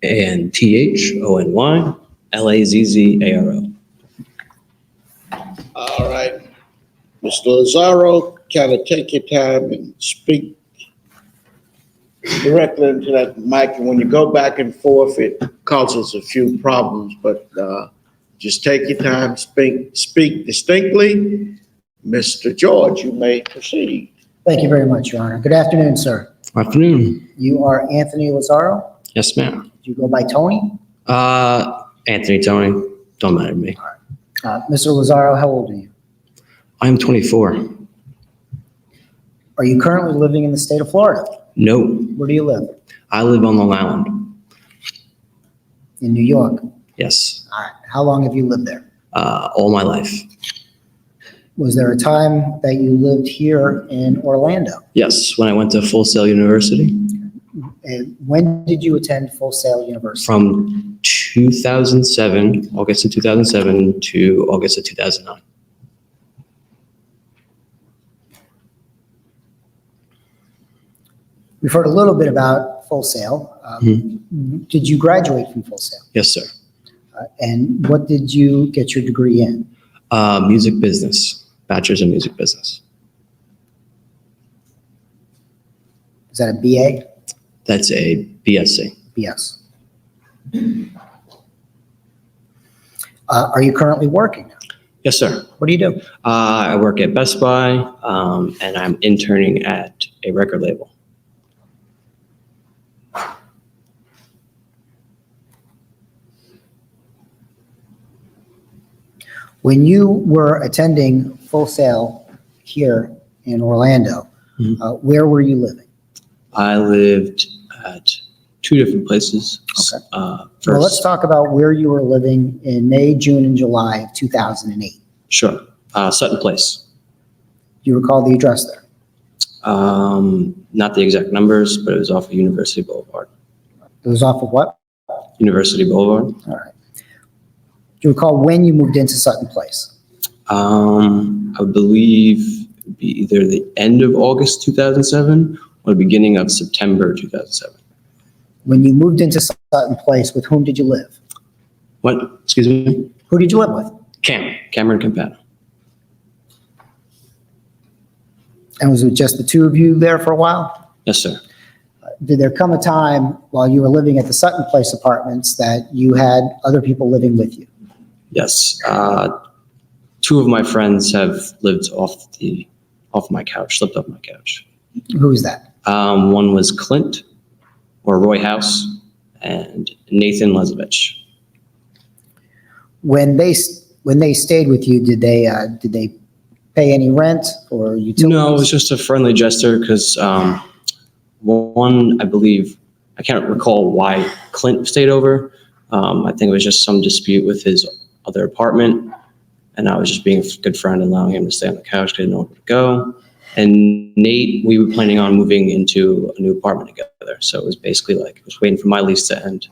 ANTHONY, LAZZARO. All right. Mr. Lazzaro, kind of take your time and speak directly into that mic. And when you go back and forth, it causes a few problems, but just take your time, speak distinctly. Mr. George, you may proceed. Thank you very much, Your Honor. Good afternoon, sir. Afternoon. You are Anthony Lazzaro. Yes, ma'am. Do you go by Tony? Anthony, Tony, don't matter to me. Mr. Lazzaro, how old are you? I'm 24. Are you currently living in the state of Florida? No, Where do you live? I live on Long Island. In New York. Yes, All right. How long have you lived there? all my life. Was there a time that you lived here in Orlando? Yes, when I went to Full Sail University And when did you attend Full Sail University? from 2007, August of 2007 to August of 2009. We've heard a little bit about Full Sail. Did you graduate from Full Sail? Yes, sir. And what did you get your degree in? Music business, bachelor's in music business. Is that a BA? That's a BSc. BS. Are you currently working now? Yes, sir. What do you do? I work at Best Buy, and I'm interning at a record label. When you were attending Full Sail here in Orlando, where were you living? I lived at two different places. Okay. First, Well, let's talk about where you were living in May, June, and July of 2008. Sure. Sutton Place. Do you recall the address there? Not the exact numbers, but it was off of University Boulevard. It was off of what? University Boulevard. All right. Do you recall when you moved into Sutton Place? I believe it would be either the end of August 2007 or the beginning of September 2007. When you moved into Sutton Place, with whom did you live? What? Excuse me? Who did you live with? Cameron Campana. And was it just the two of you there for a while? Yes, sir. Did there come a time while you were living at the Sutton Place apartments that you had other people living with you? Yes. Two of my friends have lived off my couch, slept off my couch. Who is that? One was Clint, or Roy House, and Nathan Lezovich. When they stayed with you, did they pay any rent or utilities? No, it was just a friendly gesture because one, I believe, I can't recall why Clint stayed over. I think it was just some dispute with his other apartment, and I was just being a good friend, allowing him to stay on the couch because I didn't know where to go. And Nate, we were planning on moving into a new apartment together, so it was basically like I was waiting for my lease to end.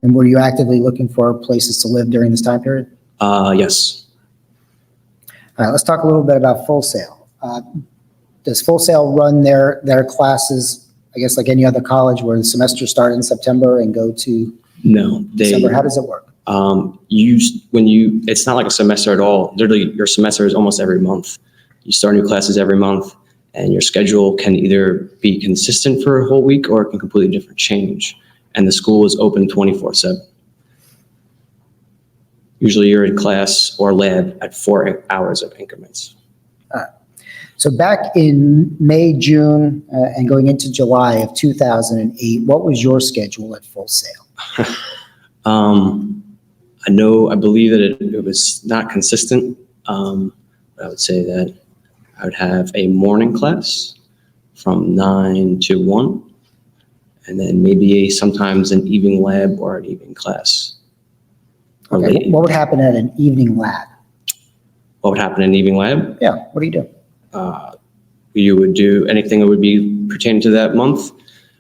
And were you actively looking for places to live during this time period? Yes. All right, let's talk a little bit about Full Sail. Does Full Sail run their classes, I guess, like any other college where the semester starts in September and go to No, December? How does it work? It's not like a semester at all. Literally, your semester is almost every month. You start new classes every month, and your schedule can either be consistent for a whole week or it can completely different change. And the school is open 24/7. Usually you're in class or lab at 4 hours of increments. So back in May, June, and going into July of 2008, what was your schedule at Full Sail? I believe that it was not consistent. I would say that I would have a morning class from 9 to 1, and then maybe sometimes an evening lab or an evening class. Okay, what would happen at an evening lab? What would happen in an evening lab? Yeah, what do you do? You would do anything that would be pertaining to that month.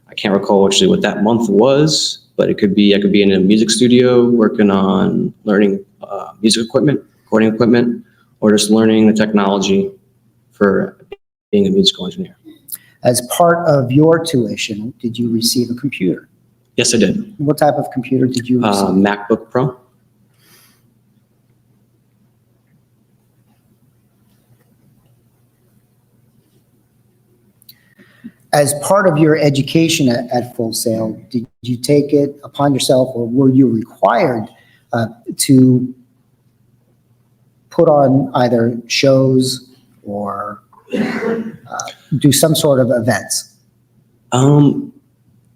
I can't recall actually what that month was, but I could be in a music studio working on learning music equipment, recording equipment, or just learning the technology for being a musical engineer. As part of your tuition, did you receive a computer? Yes, I did. What type of computer did you receive? MacBook Pro. As part of your education at Full Sail, did you take it upon yourself, or were you required to put on either shows or do some sort of events?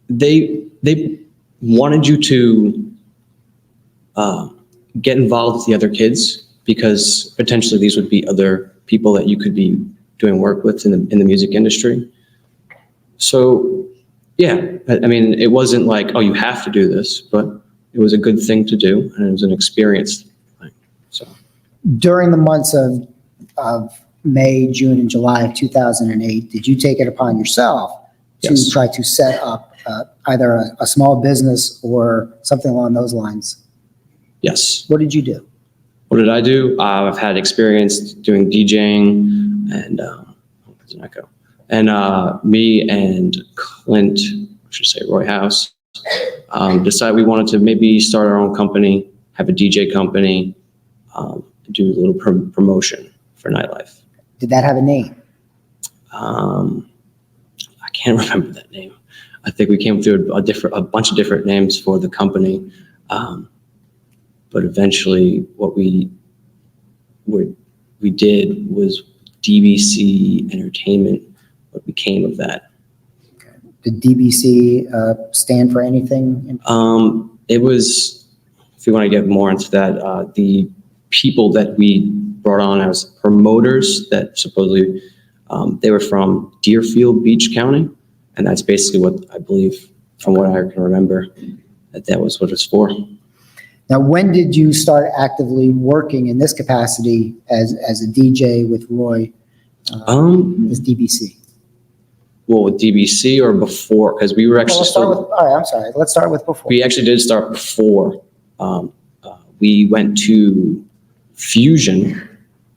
They wanted you to get involved with the other kids, because potentially these would be other people that you could be doing work with in the music industry. So, yeah, I mean, it wasn't like, oh, you have to do this, but it was a good thing to do, and it was an experience thing. So, During the months of May, June, and July of 2008, did you take it upon yourself to Yes. try to set up either a small business or something along those lines? yes. What did you do? What did I do? I've had experience doing DJing and, where's an echo? And me and Clint, I should say Roy House, decided we wanted to maybe start our own company, have a DJ company, do a little promotion for nightlife. Did that have a name? I can't remember that name. I think we came through a bunch of different names for the company, but eventually what we did was DBC Entertainment. What became of that? Did DBC stand for anything? It was, if you want to get more into that, the people that we brought on as promoters that supposedly they were from Deerfield Beach County, and that's basically what I believe, from what I can remember, that was what it's for. Now, when did you start actively working in this capacity as a DJ with Roy as DBC? Well, with DBC or before, because we were actually all right, I'm sorry. Let's start with before. we actually did start before. We went to Fusion,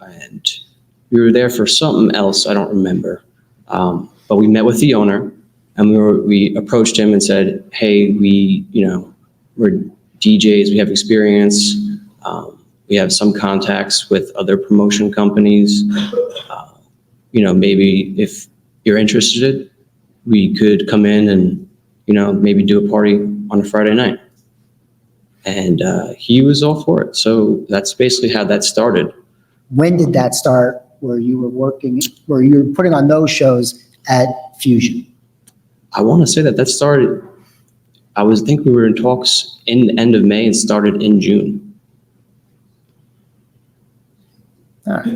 and we were there for something else. I don't remember. But we met with the owner, and we approached him and said, "Hey, we're DJs. We have experience. We have some contacts with other promotion companies. Maybe if you're interested, we could come in and, maybe do a party on a Friday night." And he was all for it. So that's basically how that started. When did that start, where you were putting on those shows at Fusion? I want to say that started, I think we were in talks in the end of May and started in June. All right.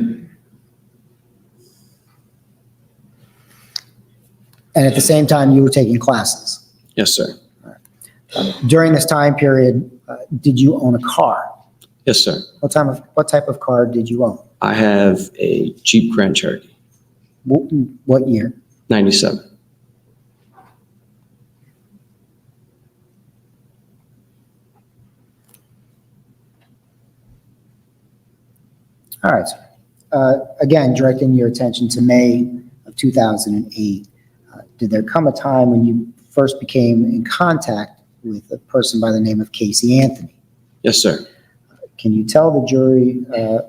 And at the same time, you were taking classes. Yes, sir. During this time period, did you own a car? Yes, sir. What type of car did you own? I have a Jeep Grand Cherokee, What year? 97. All right, sir. Again, directing your attention to May of 2008, did there come a time when you first became in contact with a person by the name of Casey Anthony? Yes, sir. Can you tell the jury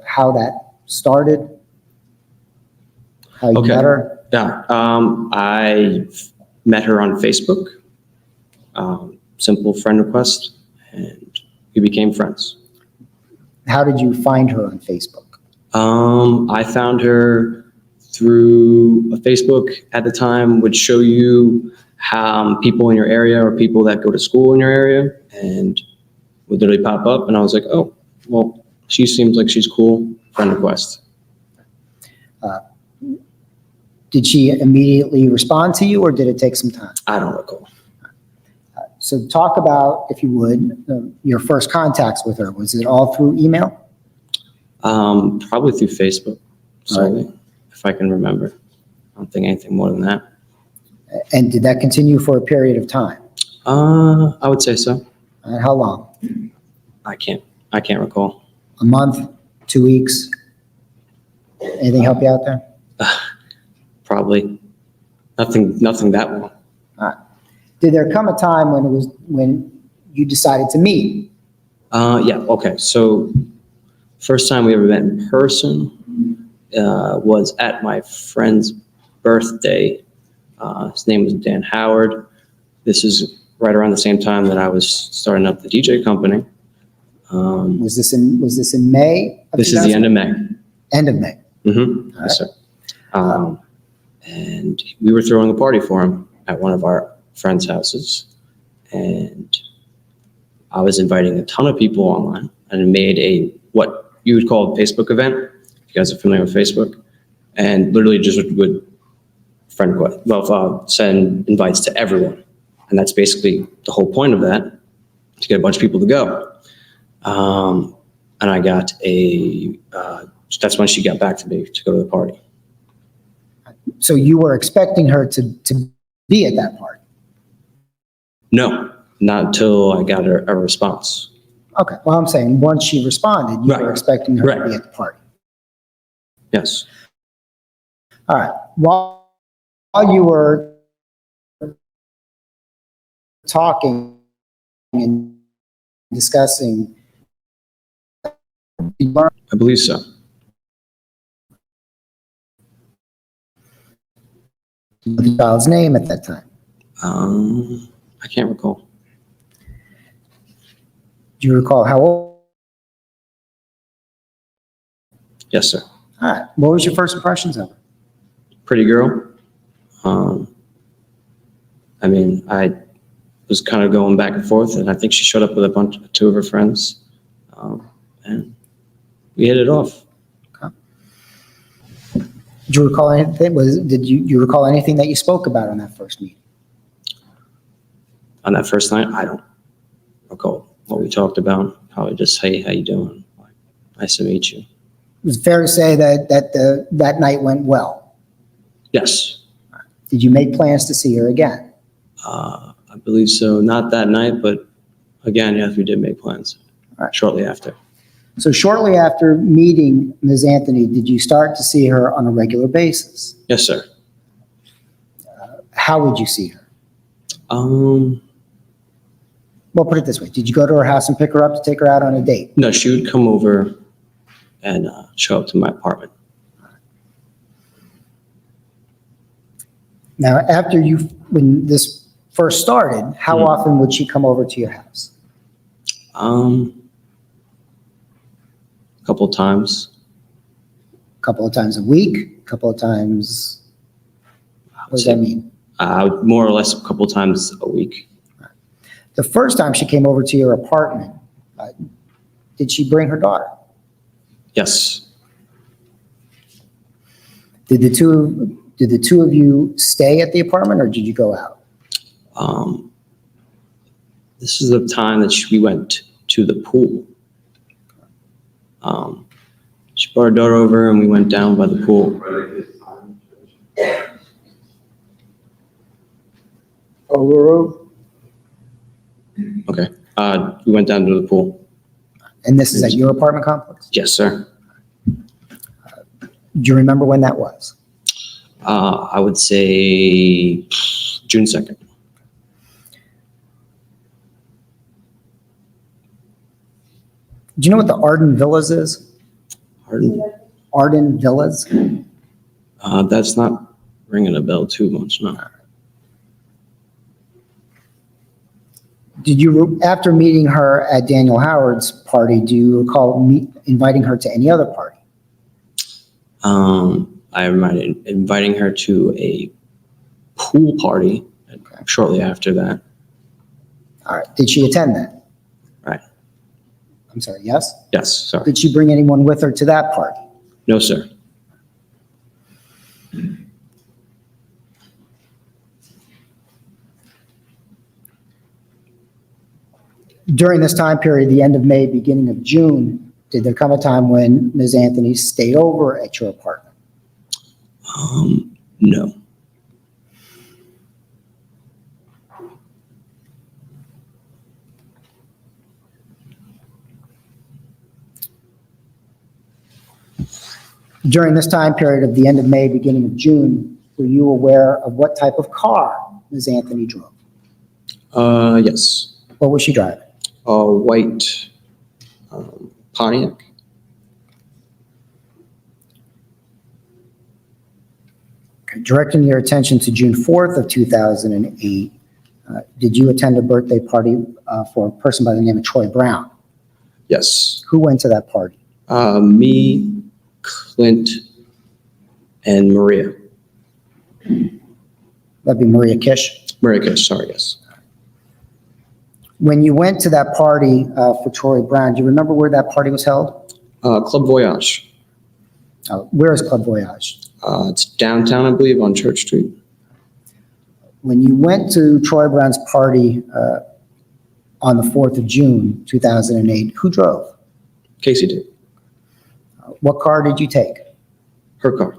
how that started? How you met her? Yeah. I met her on Facebook, simple friend request, and we became friends. How did you find her on Facebook? I found her through Facebook at the time, would show you how people in your area or people that go to school in your area, and would literally pop up. And I was like, oh, well, she seems like she's cool. Friend request. Did she immediately respond to you, or did it take some time? I don't recall. So talk about, if you would, your first contacts with her. Was it all through email? Probably through Facebook, solely, Right. if I can remember. I don't think anything more than that. And did that continue for a period of time? I would say so. And how long? I can't recall. A month? 2 weeks? Anything help you out there? Probably nothing that long. All right. Did there come a time when you decided to meet? Yeah, okay. So first time we ever met in person was at my friend's birthday. His name was Dan Howard. This is right around the same time that I was starting up the DJ company. Was this in May? This is the end of May. End of May. Mm-hmm. Yes, sir. And we were throwing a party for him at one of our friends' houses. And I was inviting a ton of people online and made what you would call a Facebook event. If you guys are familiar with Facebook. And literally just would send invites to everyone. And that's basically the whole point of that, to get a bunch of people to go. And I got that's when she got back to me to go to the party. So you were expecting her to be at that party? No, not until I got a response. Okay, well, I'm saying once she responded, you were expecting her to be at the party. Yes. All right. While you were talking and discussing, I believe so. the child's name at that time. I can't recall. Do you recall how old? Yes, sir. All right. What was your first impressions of her? Pretty girl. I mean, I was kind of going back and forth, and I think she showed up with two of her friends, and we hit it off. Do you recall anything? Did you recall anything that you spoke about on that first meeting? On that first night, I don't recall what we talked about. Probably just, hey, how you doing? Like, nice to meet you. Is it fair to say that night went well? Yes. Did you make plans to see her again? I believe so. Not that night, but again, yes, we did make plans shortly after. So shortly after meeting Ms. Anthony, did you start to see her on a regular basis? Yes, sir. How would you see her? Well, put it this way. Did you go to her house and pick her up to take her out on a date? no, she would come over and show up to my apartment. Now, when this first started, how often would she come over to your house? A couple of times. A couple of times a week? A couple of times? What does that mean? More or less a couple of times a week. The first time she came over to your apartment, did she bring her daughter? Yes. Did the two of you stay at the apartment, or did you go out? This is the time that we went to the pool. She brought her daughter over and we went down by the pool. Overall? Okay. We went down to the pool. And this is at your apartment complex? Yes, sir. Do you remember when that was? I would say June 2nd. Do you know what the Arden Villas is? Pardon? Arden Villas? That's not ringing a bell too much, no. Did you, after meeting her at Daniel Howard's party, do you recall inviting her to any other party? I remember inviting her to a pool party shortly after that. All right. Did she attend that? Right. I'm sorry, yes? Yes, sorry. Did she bring anyone with her to that party? No, sir. During this time period, the end of May, beginning of June, did there come a time when Ms. Anthony stayed over at your apartment? No. During this time period of the end of May, beginning of June, were you aware of what type of car Ms. Anthony drove? Yes. What was she driving? A white Pontiac. Directing your attention to June 4th of 2008, did you attend a birthday party for a person by the name of Troy Brown? Yes. Who went to that party? Me, Clint, and Maria. That'd be Maria Kish. Maria Kish, sorry, yes. When you went to that party for Troy Brown, do you remember where that party was held? Club Voyage. Where is Club Voyage? It's downtown, I believe, on Church Street. When you went to Troy Brown's party on the 4th of June, 2008, who drove? Casey did. What car did you take? Her car.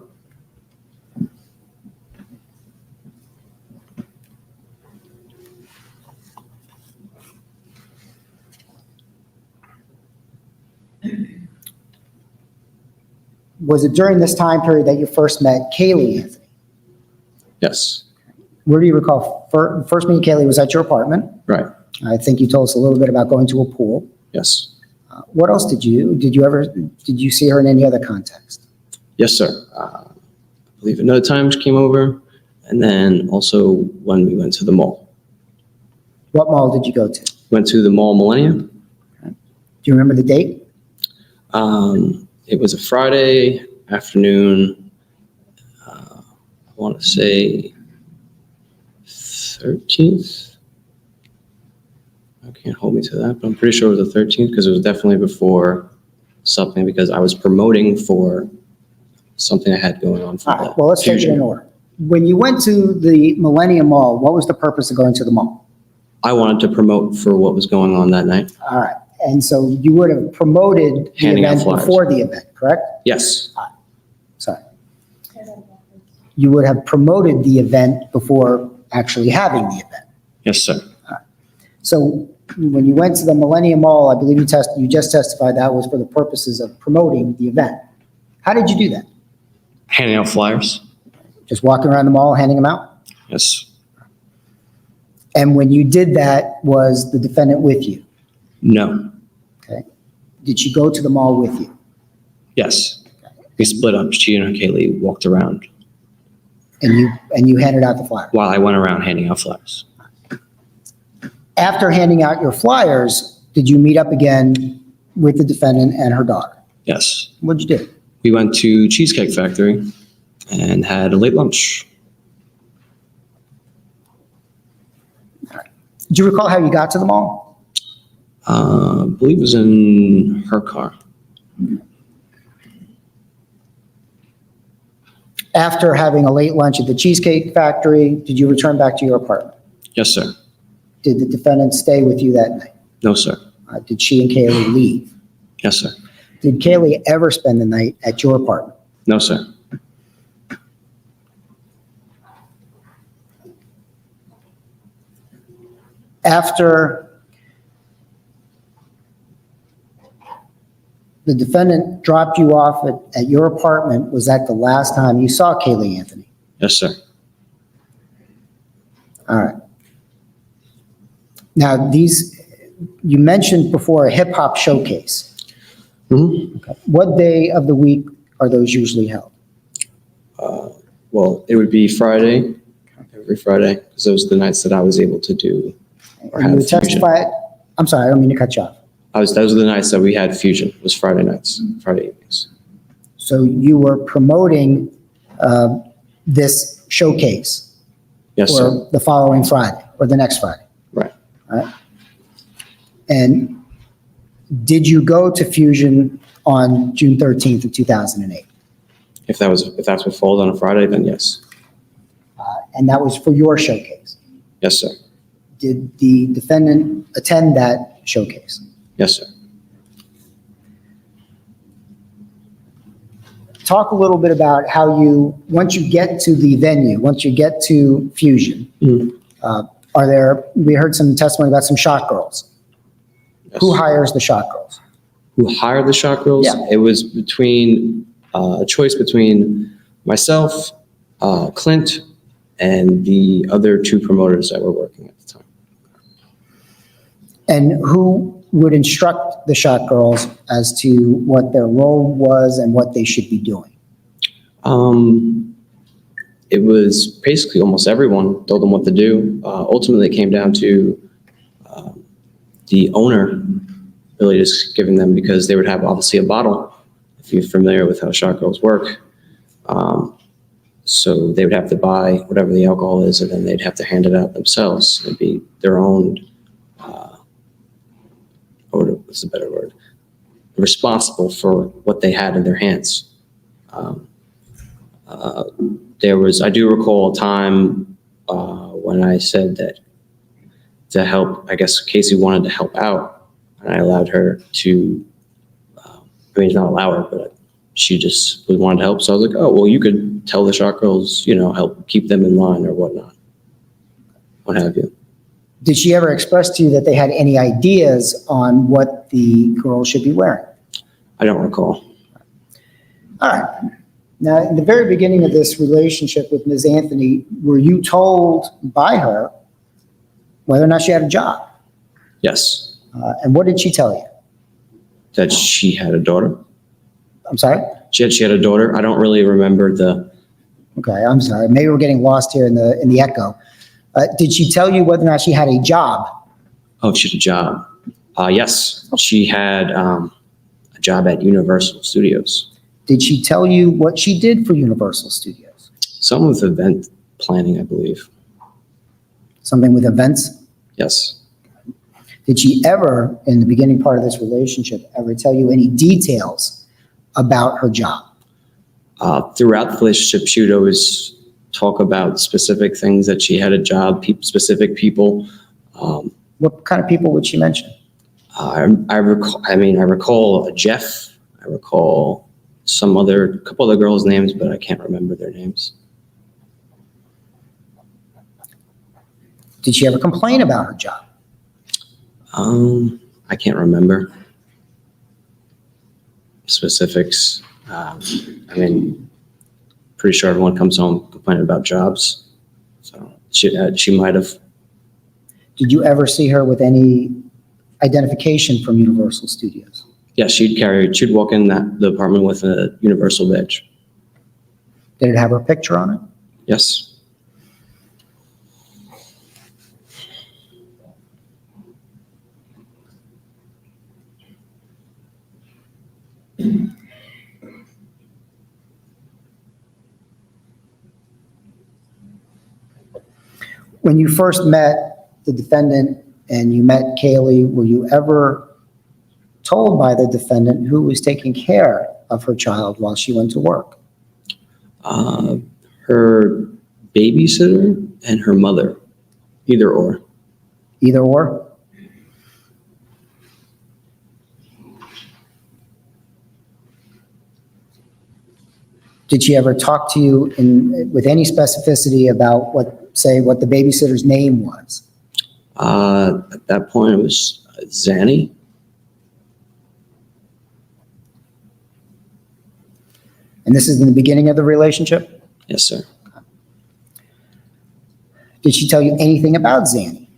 Was it during this time period that you first met Kaylee Anthony? Yes. Where do you recall first meeting Kaylee was at your apartment? Right. I think you told us a little bit about going to a pool. Yes. What else did you see her in any other context? Yes, sir. I believe another time she came over, and then also when we went to the mall. What mall did you go to? Went to the mall Millennium. Do you remember the date? It was a Friday afternoon. I want to say 13th. I can't hold me to that, but I'm pretty sure it was the 13th because it was definitely before something because I was promoting for something I had going on for All right, well, let's take it Fusion. in order. When you went to the Millennium Mall, what was the purpose of going to the mall? I wanted to promote for what was going on that night. All right, and so you would have promoted the Handing out event flyers. before the event, correct? Yes. Sorry. You would have promoted the event before actually having the event. Yes, sir. So when you went to the Millennium Mall, I believe you just testified that was for the purposes of promoting the event. How did you do that? Handing out flyers. Just walking around the mall, handing them out? Yes. And when you did that, was the defendant with you? No. Okay. Did she go to the mall with you? Yes. We split up. She and Kaylee walked around And you handed out the flyer? while I went around handing out flyers. After handing out your flyers, did you meet up again with the defendant and her daughter? Yes. What'd you do? We went to Cheesecake Factory and had a late lunch. Do you recall how you got to the mall? I believe it was in her car. After having a late lunch at the Cheesecake Factory, did you return back to your apartment? Yes, sir. Did the defendant stay with you that night? No, sir. Did she and Kaylee leave? Yes, sir. Did Kaylee ever spend the night at your apartment? No, sir. After the defendant dropped you off at your apartment, was that the last time you saw Kaylee Anthony? Yes, sir. All right. Now, you mentioned before a hip hop showcase. Mhm. What day of the week are those usually held? Well, it would be Friday, every Friday, because those are the nights that I was able to do or And you have would fusion. testify, I'm sorry, I don't mean to cut you off. Those were the nights that we had fusion, was Friday nights, Friday evenings. So you were promoting this showcase Yes, sir. for the following Friday or the next Friday? Right. All right. And did you go to Fusion on June 13th of 2008? If that's what falls on a Friday, then yes. And that was for your showcase? Yes, sir. Did the defendant attend that showcase? Yes, sir. Talk a little bit about how once you get to the venue, once you get to Fusion, Mhm. we heard some testimony about some shot girls. Yes. Who hires the shot girls? Who hired the shot girls? Yeah. It was between a choice between myself, Clint, and the other two promoters that were working at the time. And who would instruct the shot girls as to what their role was and what they should be doing? It was basically almost everyone told them what to do. Ultimately, it came down to the owner really just giving them, because they would have obviously a bottle, if you're familiar with how shot girls work. So they would have to buy whatever the alcohol is, and then they'd have to hand it out themselves. It'd be their own, what's the better word? Responsible for what they had in their hands. I do recall a time when I said that to help, I guess Casey wanted to help out, and I allowed her to, not allow her, but she just wanted to help. So I was like, oh, well, you could tell the shot girls, help keep them in line or whatnot, what have you. Did she ever express to you that they had any ideas on what the girls should be wearing? I don't recall. All right. Now, in the very beginning of this relationship with Ms. Anthony, were you told by her whether or not she had a job? Yes. And what did she tell you? That she had a daughter. I'm sorry? She had a daughter. I don't really remember Okay, I'm sorry. Maybe we're getting lost here in the echo. Did she tell you whether or not she had a job? Oh, she had a job. Yes, she had a job at Universal Studios. Did she tell you what she did for Universal Studios? Some with event planning, I believe. Something with events? Yes. Did she ever, in the beginning part of this relationship, ever tell you any details about her job? Throughout the relationship, she would always talk about specific things, that she had a job, specific people. What kind of people would she mention? I recall Jeff. I recall a couple other girls' names, but I can't remember their names. Did she ever complain about her job? I can't remember specifics. Pretty sure everyone comes home complaining about jobs. So she might have. Did you ever see her with any identification from Universal Studios? Yeah, she'd walk in the apartment with a Universal badge. Did it have her picture on it? Yes. When you first met the defendant and you met Kaylee, were you ever told by the defendant who was taking care of her child while she went to work? Her babysitter and her mother, either or. Either or? Did she ever talk to you with any specificity about what the babysitter's name was? At that point, it was Zanny. And this is in the beginning of the relationship? Yes, sir. Did she tell you anything about Zanny?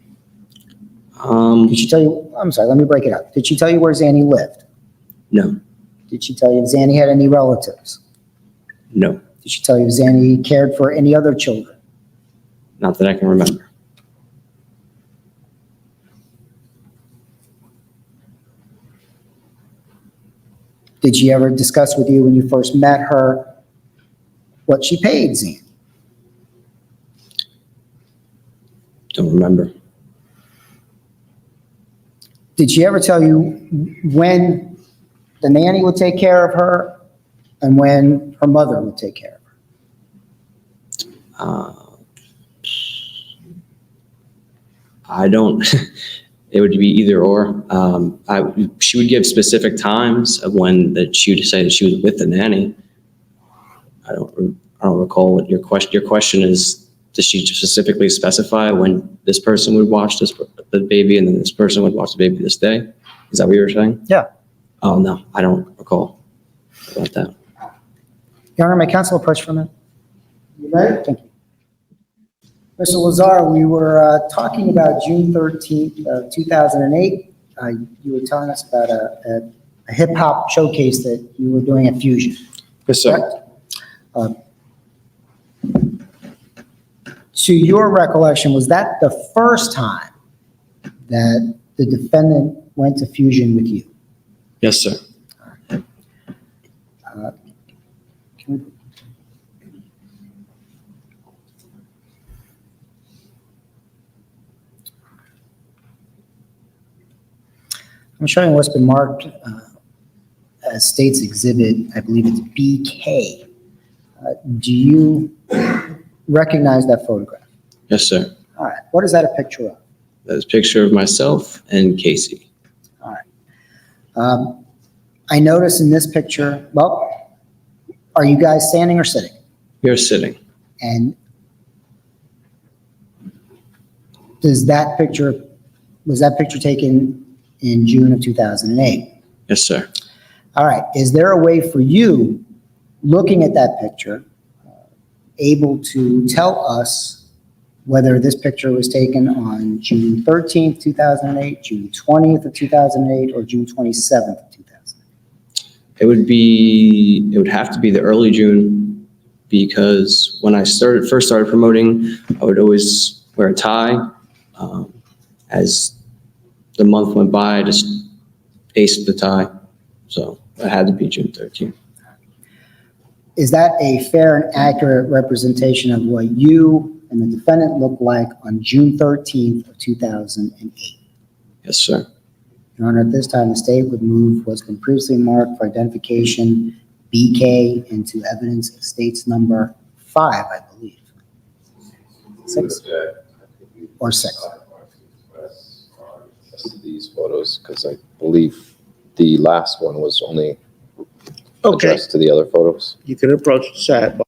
Did she tell you, I'm sorry, let me break it up. Did she tell you where Zanny lived? No. Did she tell you if Zanny had any relatives? No. Did she tell you if Zanny cared for any other children? Not that I can remember. Did she ever discuss with you when you first met her what she paid Zanny? Don't remember. Did she ever tell you when the nanny would take care of her and when her mother would take care of her? I don't. It would be either or. She would give specific times of when that she would say that she was with the nanny. I don't recall what your question. Your question is: does she specifically specify when this person would watch the baby and then this person would watch the baby this day? Is that what you were saying? Yeah. Oh no, I don't recall about that. Your Honor, may counsel approach for a minute? You ready? Thank you. Mr. Lazzaro, we were talking about June 13th, 2008. You were telling us about a hip-hop showcase that you were doing at Fusion. Yes, sir. Correct? To your recollection, was that the first time that the defendant went to Fusion with you? Yes, sir. I'm showing what's been marked as State's Exhibit, I believe it's BK. Do you recognize that photograph? Yes, sir. All right, what is that a picture of? That is a picture of myself and Casey. All right. I notice in this picture, well, are you guys standing or sitting? We are sitting. And was that picture taken in June of 2008? Yes, sir. All right, is there a way for you, looking at that picture, able to tell us whether this picture was taken on June 13th, 2008, June 20th of 2008, or June 27th of 2008? It would have to be the early June, because when I first started promoting, I would always wear a tie. As the month went by, I just aced the tie. So it had to be June 13th. Is that a fair and accurate representation of what you and the defendant looked like on June 13th of 2008? Yes, sir. Your Honor, at this time, the state would move what's been previously marked for identification, BK, into evidence of state's number 5, I believe. 6? Or 6? These photos, because I believe the last one was only Okay, addressed to the other photos. you can approach the sidebar.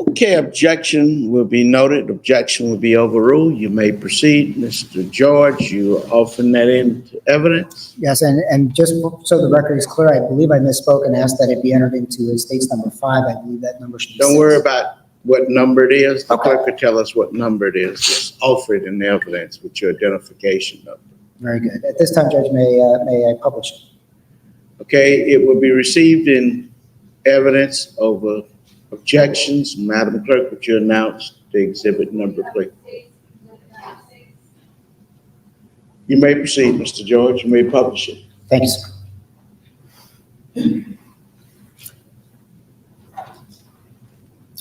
Okay, objection will be noted. Objection will be overruled. You may proceed. Mr. George, you are offering that into evidence? Yes, and just so the record is clear, I believe I misspoke and asked that it be entered into as state's number 5. I believe that number should be 6. Don't worry about what number it is. The Okay. clerk will tell us what number it is. Just offer it in evidence with your identification number. Very good. At this time, Judge, may I publish it? Okay, it will be received in evidence over objections. Madam Clerk, would you announce the exhibit number, please? You may proceed, Mr. George. You may publish it. Thank you, sir.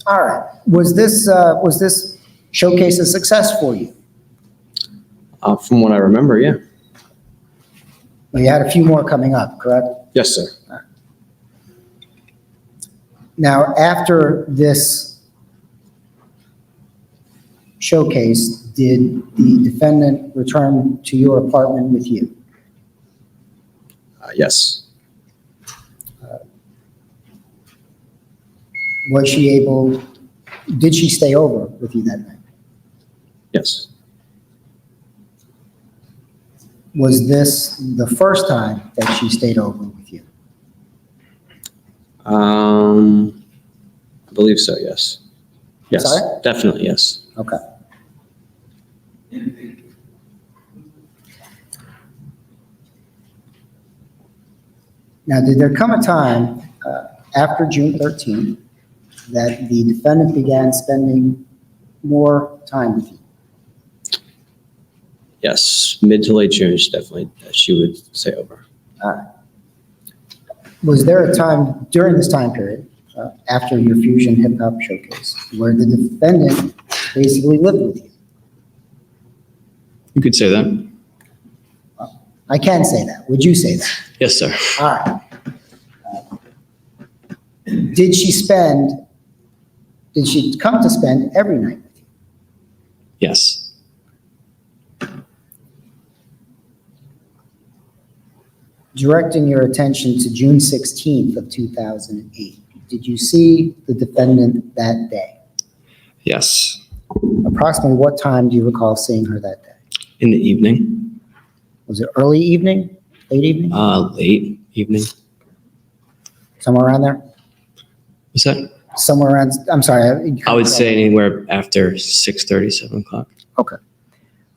All right. Was this showcase a success for you? From what I remember, yeah. Well, you had a few more coming up, correct? Yes, sir. Now, after this showcase, did the defendant return to your apartment with you? Yes. Did she stay over with you that night? Yes. Was this the first time that she stayed over with you? I believe so, yes. Yes, Sorry? definitely, yes. Okay. Now, did there come a time after June 13th that the defendant began spending more time with you? Yes, mid to late June, she would stay over. Was there a time during this time period, after your Fusion Hip Hop Showcase, where the defendant basically lived with you? You could say that. I can say that. Would you say that? Yes, sir. All right. Did she come to spend every night with you? Yes. Directing your attention to June 16th of 2008, did you see the defendant that day? Yes. Approximately what time do you recall seeing her that day? In the evening, Was it early evening, late evening? late evening. Somewhere around there? What's that? Somewhere around, I'm sorry. I would say anywhere after 6:30, 7 o'clock. Okay.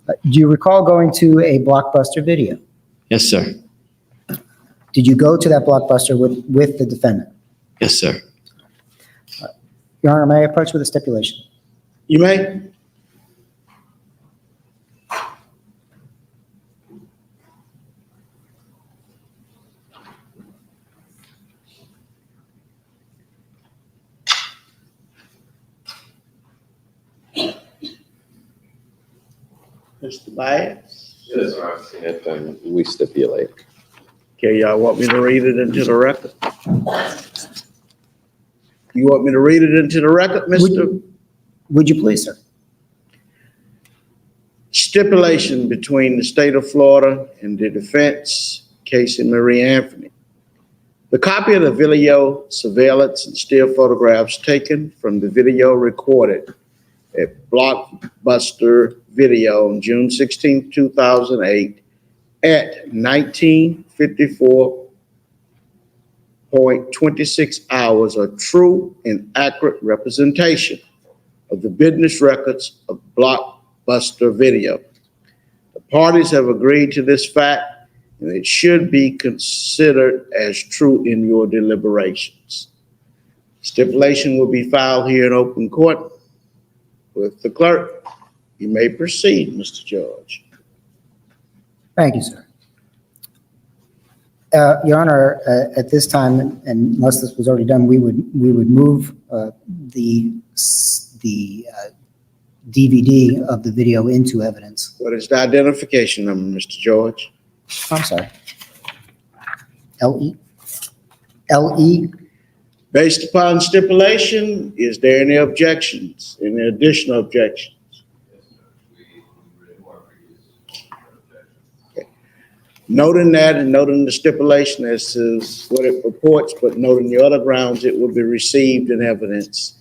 Do you recall going to a Blockbuster video? Yes, sir. Did you go to that Blockbuster with the defendant? Yes, sir. Your Honor, may I approach with a stipulation? You may. Mr. Bias? Yes, I've seen it, and we stipulate. Okay, y'all want me to read it into the record? You want me to read it into the record, Mr.? Would you please, sir? Stipulation between the state of Florida and the defense, Casey Marie Anthony. The copy of the video surveillance and still photographs taken from the video recorded at Blockbuster Video on June 16, 2008 at 19:54.26 hours are true and accurate representation of the business records of Blockbuster Video. The parties have agreed to this fact, and it should be considered as true in your deliberations. Stipulation will be filed here in open court with the clerk. You may proceed, Mr. George. Thank you, sir. Your Honor, at this time, and unless this was already done, we would move the DVD of the video into evidence. What is the identification number, Mr. George? I'm sorry. LE? Based upon stipulation, is there any objections, any additional objections? Okay. Noting that and noting the stipulation as to what it purports, but noting the other grounds, it will be received in evidence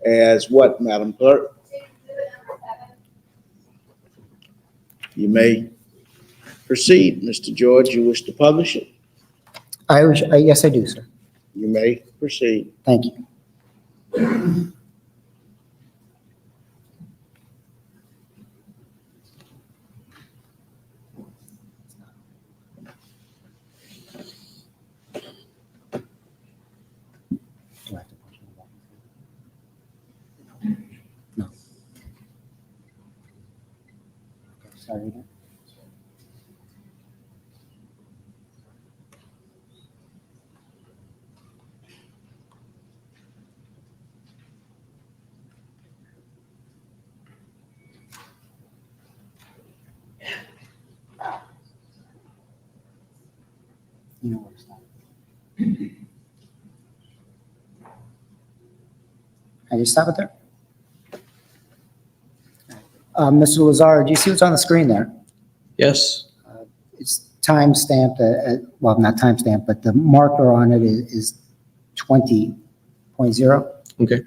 as what, Madam Clerk? You may proceed, Mr. George. You wish to publish it? Yes, I do, sir. You may proceed. Thank you. Do I have to push it? No. Okay, sorry again. You know where to stop. I just stop it there? Mr. Lazzaro, do you see what's on the screen there? Yes. It's time stamped, well, not time stamped, but the marker on it is 20.0. Okay.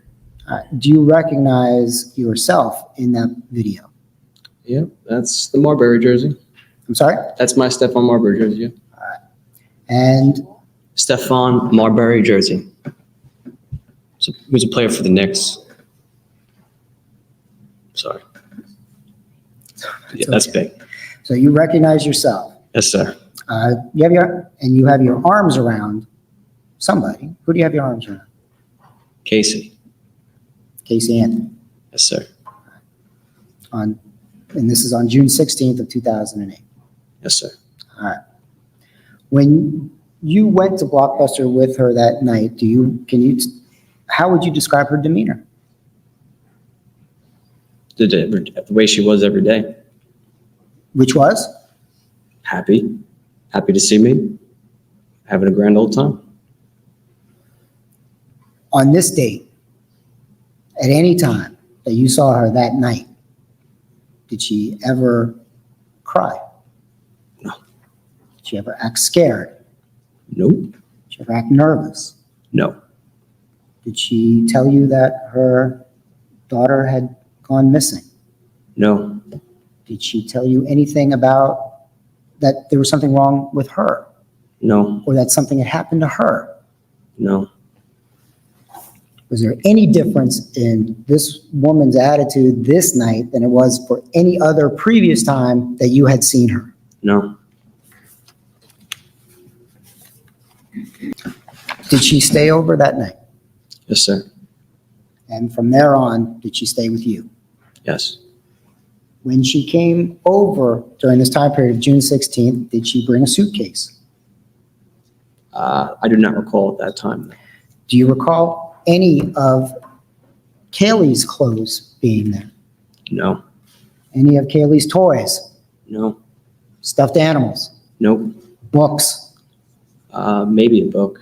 Do you recognize yourself in that video? Yeah, that's the Marbury jersey. I'm sorry? That's my Stephon Marbury jersey. Yeah. And Stephon Marbury jersey. So he was a player for the Knicks. Sorry. Yeah, that's big. so you recognize yourself. Yes, sir. You have your arms around somebody. Who do you have your arms around? Casey. Casey Anthony. Yes, sir. And this is on June 16th of 2008. Yes, sir. All right. When you went to Blockbuster with her that night, how would you describe her demeanor? The way she was every day. Which was? Happy to see me, having a grand old time. On this date, at any time that you saw her that night, did she ever cry? No. Did she ever act scared? Nope. Did she ever act nervous? No. Did she tell you that her daughter had gone missing? No. Did she tell you anything about that there was something wrong with her? No. Or that something had happened to her? No, Was there any difference in this woman's attitude this night than it was for any other previous time that you had seen her? no, Did she stay over that night? yes, sir, And from there on, did she stay with you? yes. When she came over during this time period of June 16th, did she bring a suitcase? I do not recall at that time. Do you recall any of Kaylee's clothes being there? No, Any of Kaylee's toys, no, stuffed animals, nope. books, Maybe a book.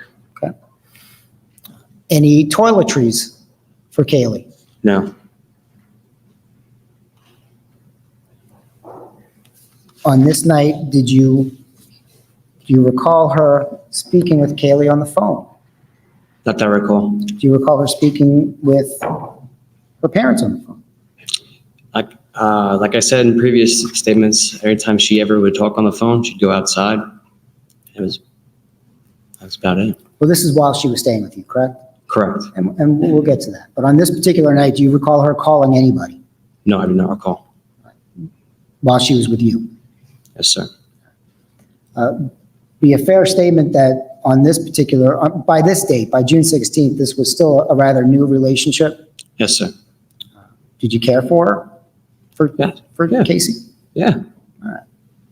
any toiletries for Kaylee? No, On this night, do you recall her speaking with Kaylee on the phone? not that I recall. Do you recall her speaking with her parents on the phone? Like I said in previous statements, every time she ever would talk on the phone, she'd go outside. That's about it. Well, this is while she was staying with you, correct? Correct. And we'll get to that. But on this particular night, do you recall her calling anybody No, I do not recall. while she was with you? Yes, sir. Be a fair statement that on this particular, by this date, by June 16th, this was still a rather new relationship. Yes, sir. Did you care for her? Yeah. For Yeah. Casey? Yeah.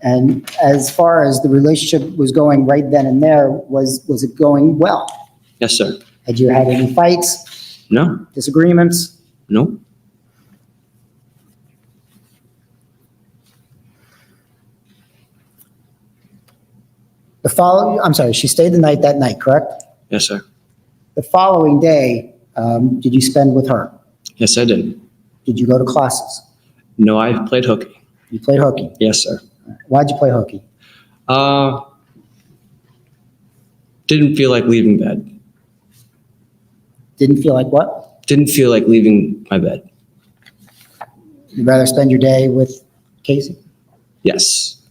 And as far as the relationship was going right then and there, was it going well? Yes, sir. Had you had any fights, No, disagreements? no, I'm sorry, she stayed the night that night, correct? yes, sir. The following day, did you spend with her? Yes, I did. Did you go to classes? No, I played hooky. You played hooky. Yes, sir. Why'd you play hooky? Didn't feel like leaving bed. Didn't feel like what? Didn't feel like leaving my bed. You'd rather spend your day with Casey? Yes.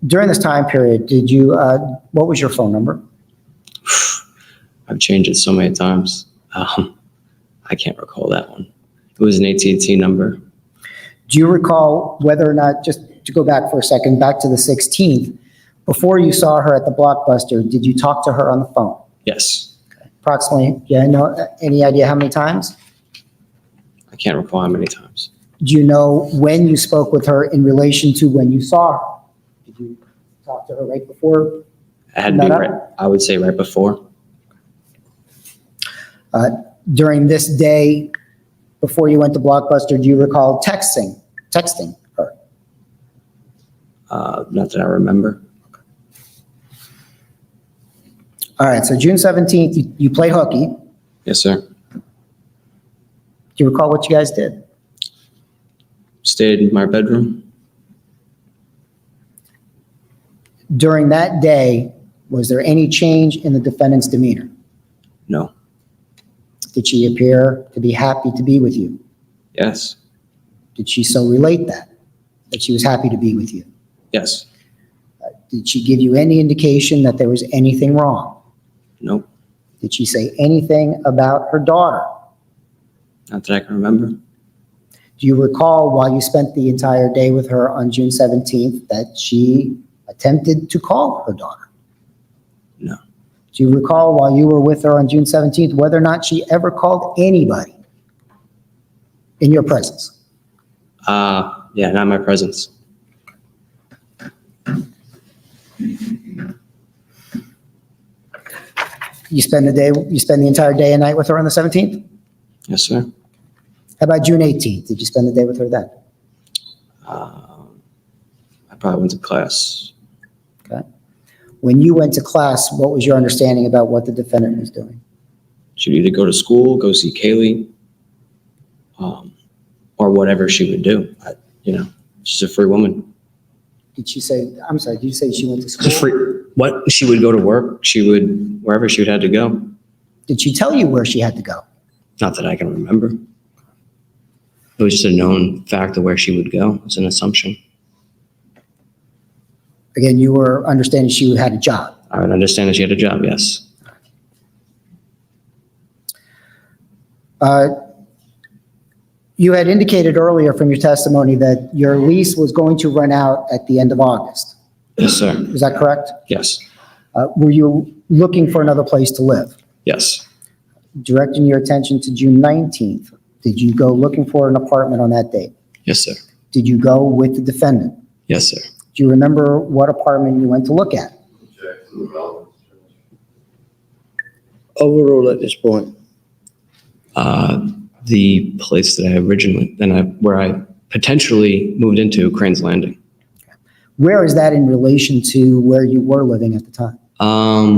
During this time period, did you, what was your phone number? I've changed it so many times. I can't recall that one. It was an AT&T number. Do you recall whether or not, just to go back for a second, back to the 16th, before you saw her at the Blockbuster, did you talk to her on the phone? Yes. Approximately, yeah, no, any idea how many times? I can't recall how many times. Do you know when you spoke with her in relation to when you saw her? Did you talk to her right before? It had to be No, no. right, I would say right before. During this day, before you went to Blockbuster, do you recall texting her? Not that I remember. All right, so June 17th, you played hooky. Do Yes, sir. you recall what you guys did? Stayed in my bedroom. During that day, was there any change in the defendant's demeanor? No. Did she appear to be happy to be with you? Yes. Did she so relate that she was happy to be with you? Yes. Did she give you any indication that there was anything wrong? Nope. Did she say anything about her daughter? Not that I can remember. Do you recall while you spent the entire day with her on June 17th that she attempted to call her daughter? No. Do you recall while you were with her on June 17th whether or not she ever called anybody in your presence? Yeah, not my presence. You spend the entire day and night with her on the 17th? Yes, sir. How about June 18th? Did you spend the day with her then? I probably went to class. Okay. When you went to class, what was your understanding about what the defendant was doing? She'd either go to school, go see Kaylee, or whatever she would do. She's a free woman. Did she say, I'm sorry, did you say she went to She's a school? free. What? She would go to work. She would wherever she would have to go. Did she tell you where she had to go? Not that I can remember. It was just a known fact of where she would go. It was an assumption. Again, you were understanding she had a job. I would understand that she had a job. Yes. You had indicated earlier from your testimony that your lease was going to run out at the end of August. Yes, sir. Is that correct? Yes. Were you looking for another place to live? Yes. Directing your attention to June 19th, did you go looking for an apartment on that date? Yes, sir. Did you go with the defendant? Yes, sir. Do you remember what apartment you went to look at? Overrule at this point. The place that I originally, where I potentially moved into, Crane's Landing. Where is that in relation to where you were living at the time?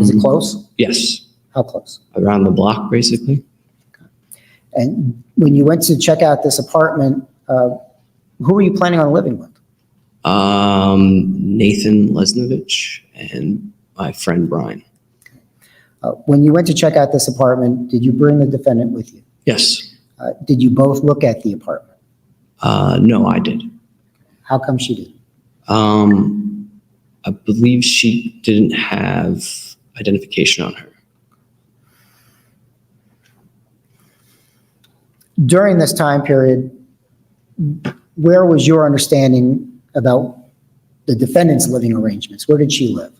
Is it close? Yes. How close? Around the block, basically. And when you went to check out this apartment, who were you planning on living with? Nathan Lesnovich and my friend Brian. When you went to check out this apartment, did you bring the defendant with you? Yes. Did you both look at the apartment? No, I did. How come she did? I believe she didn't have identification on her. During this time period, where was your understanding about the defendant's living arrangements? Where did she live?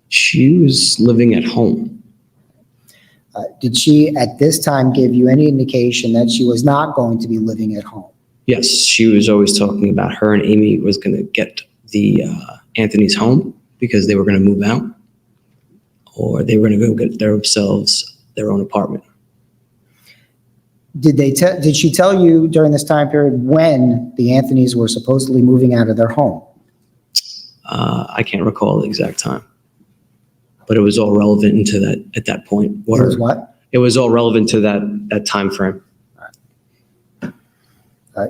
She was living at home. Did she at this time give you any indication that she was not going to be living at home? Yes, she was always talking about her and Amy was going to get the Anthony's home because they were going to move out, or they were going to go get themselves their own apartment. Did she tell you during this time period when the Anthonys were supposedly moving out of their home? I can't recall the exact time, but it was all relevant into that at that point. It was what? It was all relevant to that time frame.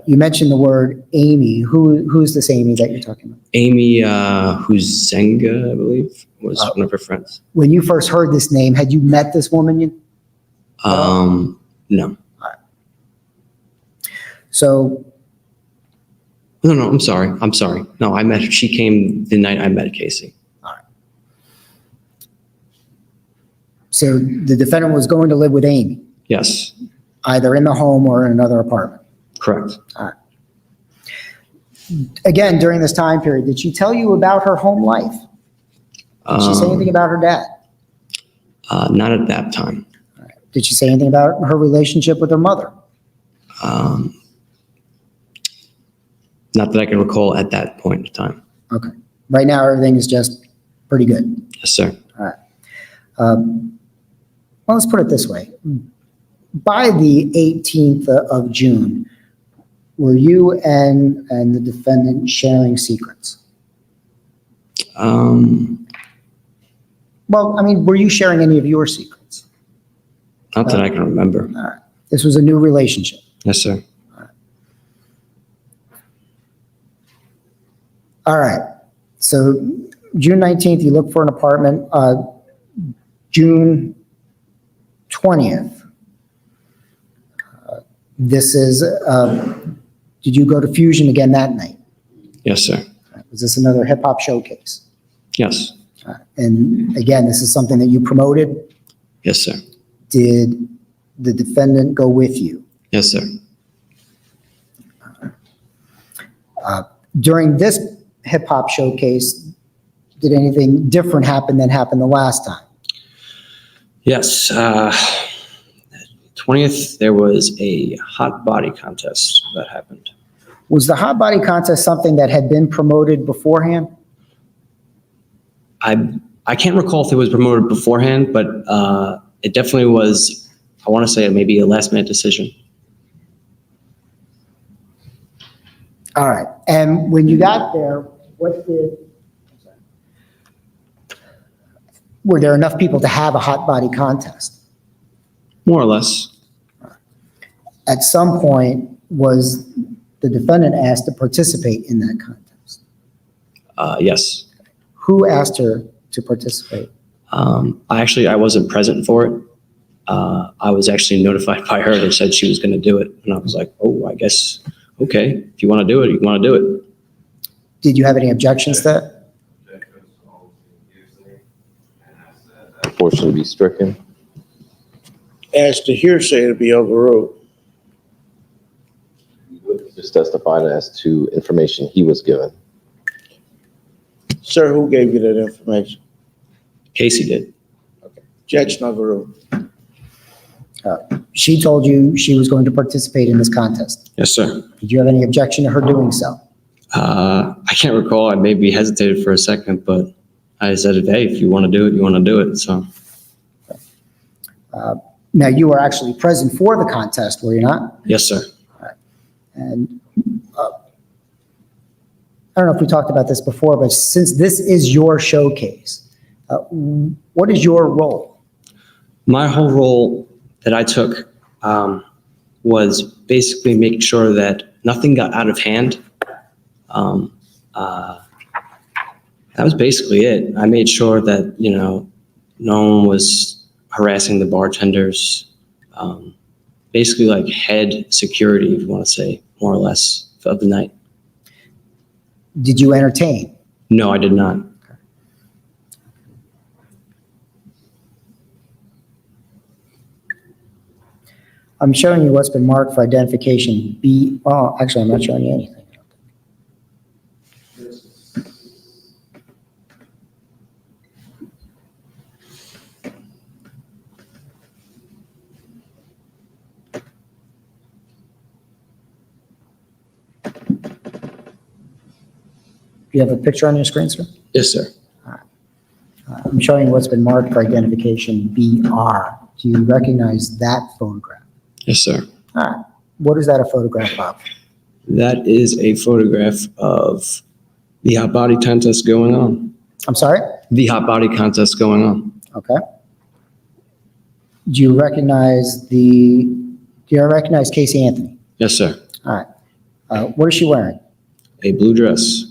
You mentioned the word Amy. Who's this Amy that you're talking about? Amy Huzenga, I believe, was one of her friends. When you first heard this name, had you met this woman? No. So, No, I'm sorry. No, I met her. She came the night I met Casey. so the defendant was going to live with Amy, Yes, either in the home or in another apartment. correct. Again, during this time period, did she tell you about her home life? Did she say anything about her dad? Not at that time. Did she say anything about her relationship with her mother? Not that I can recall at that point in time. Okay. Right now, everything is just pretty good. Yes, sir. Well, let's put it this way. By the 18th of June, were you and the defendant sharing secrets? Well, I mean, were you sharing any of your secrets? Not that I can remember. All right. This was a new relationship. Yes, sir. All right. So June 19th, you look for an apartment. June 20th. This is, did you go to Fusion again that night? Yes, sir. Was this another hip hop showcase? Yes. And again, this is something that you promoted. Yes, sir. Did the defendant go with you? Yes, sir. During this hip hop showcase, did anything different happen than happened the last time? Yes. 20th, there was a hot body contest that happened. Was the hot body contest something that had been promoted beforehand? I can't recall if it was promoted beforehand, but it definitely was, I want to say maybe a last minute decision. All right. And when you got there, were there enough people to have a hot body contest? More or less. At some point, was the defendant asked to participate in that contest? Yes. Who asked her to participate? I wasn't present for it. I was actually notified by her that said she was going to do it. And I was like, oh, I guess, okay. If you want to do it, you want to do it. Did you have any objections to that? Portion to be stricken. As to hearsay, it'll be overruled. Just testified as to information he was given. Sir, who gave you that information? Casey did. Objection overruled. She told you she was going to participate in this contest. Yes, sir. Did you have any objection to her doing so? I can't recall. I maybe hesitated for a second, but I said, hey, if you want to do it, you want to do it. So, Now, you were actually present for the contest, were you not? yes, sir. And I don't know if we talked about this before, but since this is your showcase, what is your role? My whole role that I took was basically making sure that nothing got out of hand. That was basically it. I made sure that, no one was harassing the bartenders. Basically like head security, if you want to say, more or less, of the night. Did you entertain? No, I did not. I'm showing you what's been marked for identification B. Oh, actually, I'm not showing you anything. Do you have a picture on your screen, sir? Yes, sir. I'm showing you what's been marked for identification BR. Do you recognize that photograph? Yes, sir. All right. What is that a photograph of? That is a photograph of the hot body contest going on. I'm sorry? The hot body contest going on. Okay. Do you recognize Casey Anthony? Yes, sir. All right. What is she wearing? A blue dress.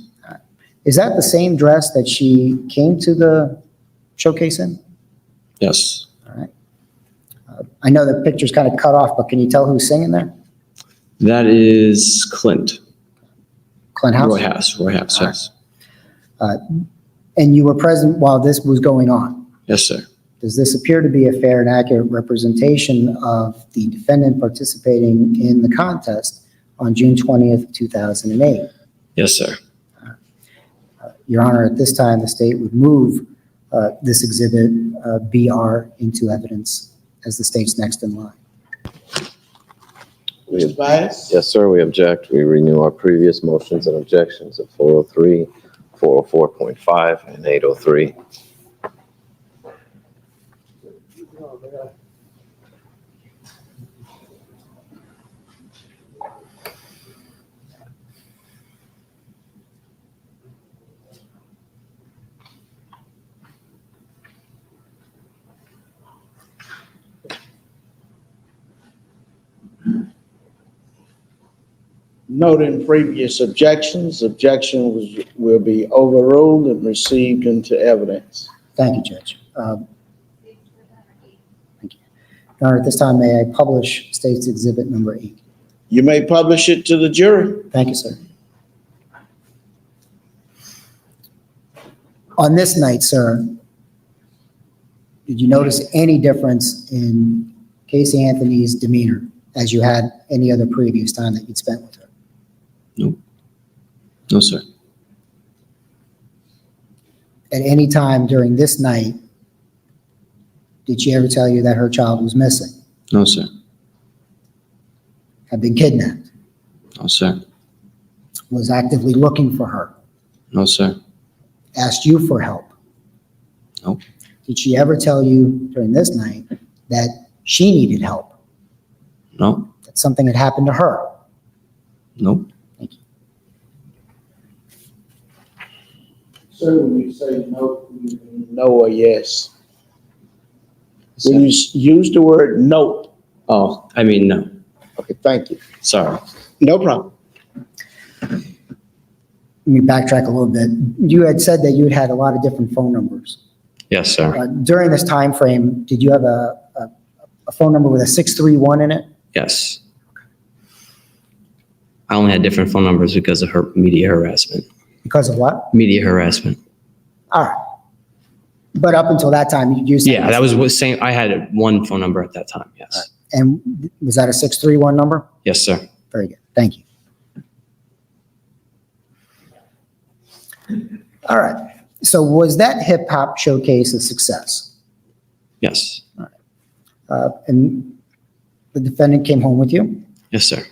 Is that the same dress that she came to the showcase in? Yes. All right. I know the picture's kind of cut off, but can you tell who's singing there? That is Clint. Clint House? Roy House, yes. And you were present while this was going on? Yes, sir. Does this appear to be a fair and accurate representation of the defendant participating in the contest on June 20th, 2008? Yes, sir. Your Honor, at this time, the state would move this exhibit BR into evidence as the state's next in line. Mr. Bias? Yes, sir, we object. We renew our previous motions and objections of 403, 404.5, and 803. Noting previous objections, will be overruled and received into evidence. Thank you, Judge. Thank you. Your Honor, at this time, may I publish State's Exhibit Number 8? You may publish it to the jury. Thank you, sir. On this night, sir, did you notice any difference in Casey Anthony's demeanor as you had any other previous time that you'd spent with her? No. No, sir. At any time during this night, did she ever tell you that her child was missing, No, sir. had been kidnapped, No, sir. was actively looking for her, No, sir. asked you for help? No. Did she ever tell you during this night that she needed help, No. that something had happened to her? No. Thank you. Sir, when you say no, you mean no or yes? When you use the word nope, Oh, I mean, no. okay, thank you. Sorry. No problem. Let me backtrack a little bit. You had said that you had had a lot of different phone numbers. Yes, sir. During this time frame, did you have a phone number with a 631 in it? Yes. I only had different phone numbers because of her media harassment. Because of what? Media harassment. All right. But up until that time, you said. Yeah, that was saying, I had one phone number at that time, yes. And was that a 631 number? Yes, sir. Very good. Thank you. All right. So was that hip hop showcase a success? Yes. And the defendant came home with you? Yes, sir.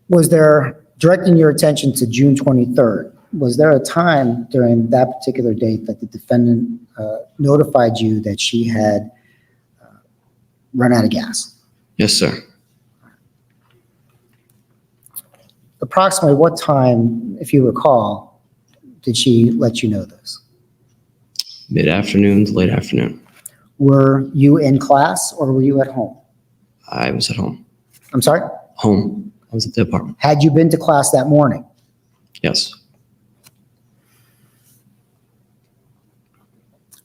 Was there, directing your attention to June 23rd, was there a time during that particular date that the defendant notified you that she had run out of gas? Yes, sir. Approximately what time, if you recall, did she let you know this? Mid-afternoon to late afternoon. Were you in class or were you at home? I was at home. I'm sorry? Home. I was at the apartment. Had you been to class that morning? Yes.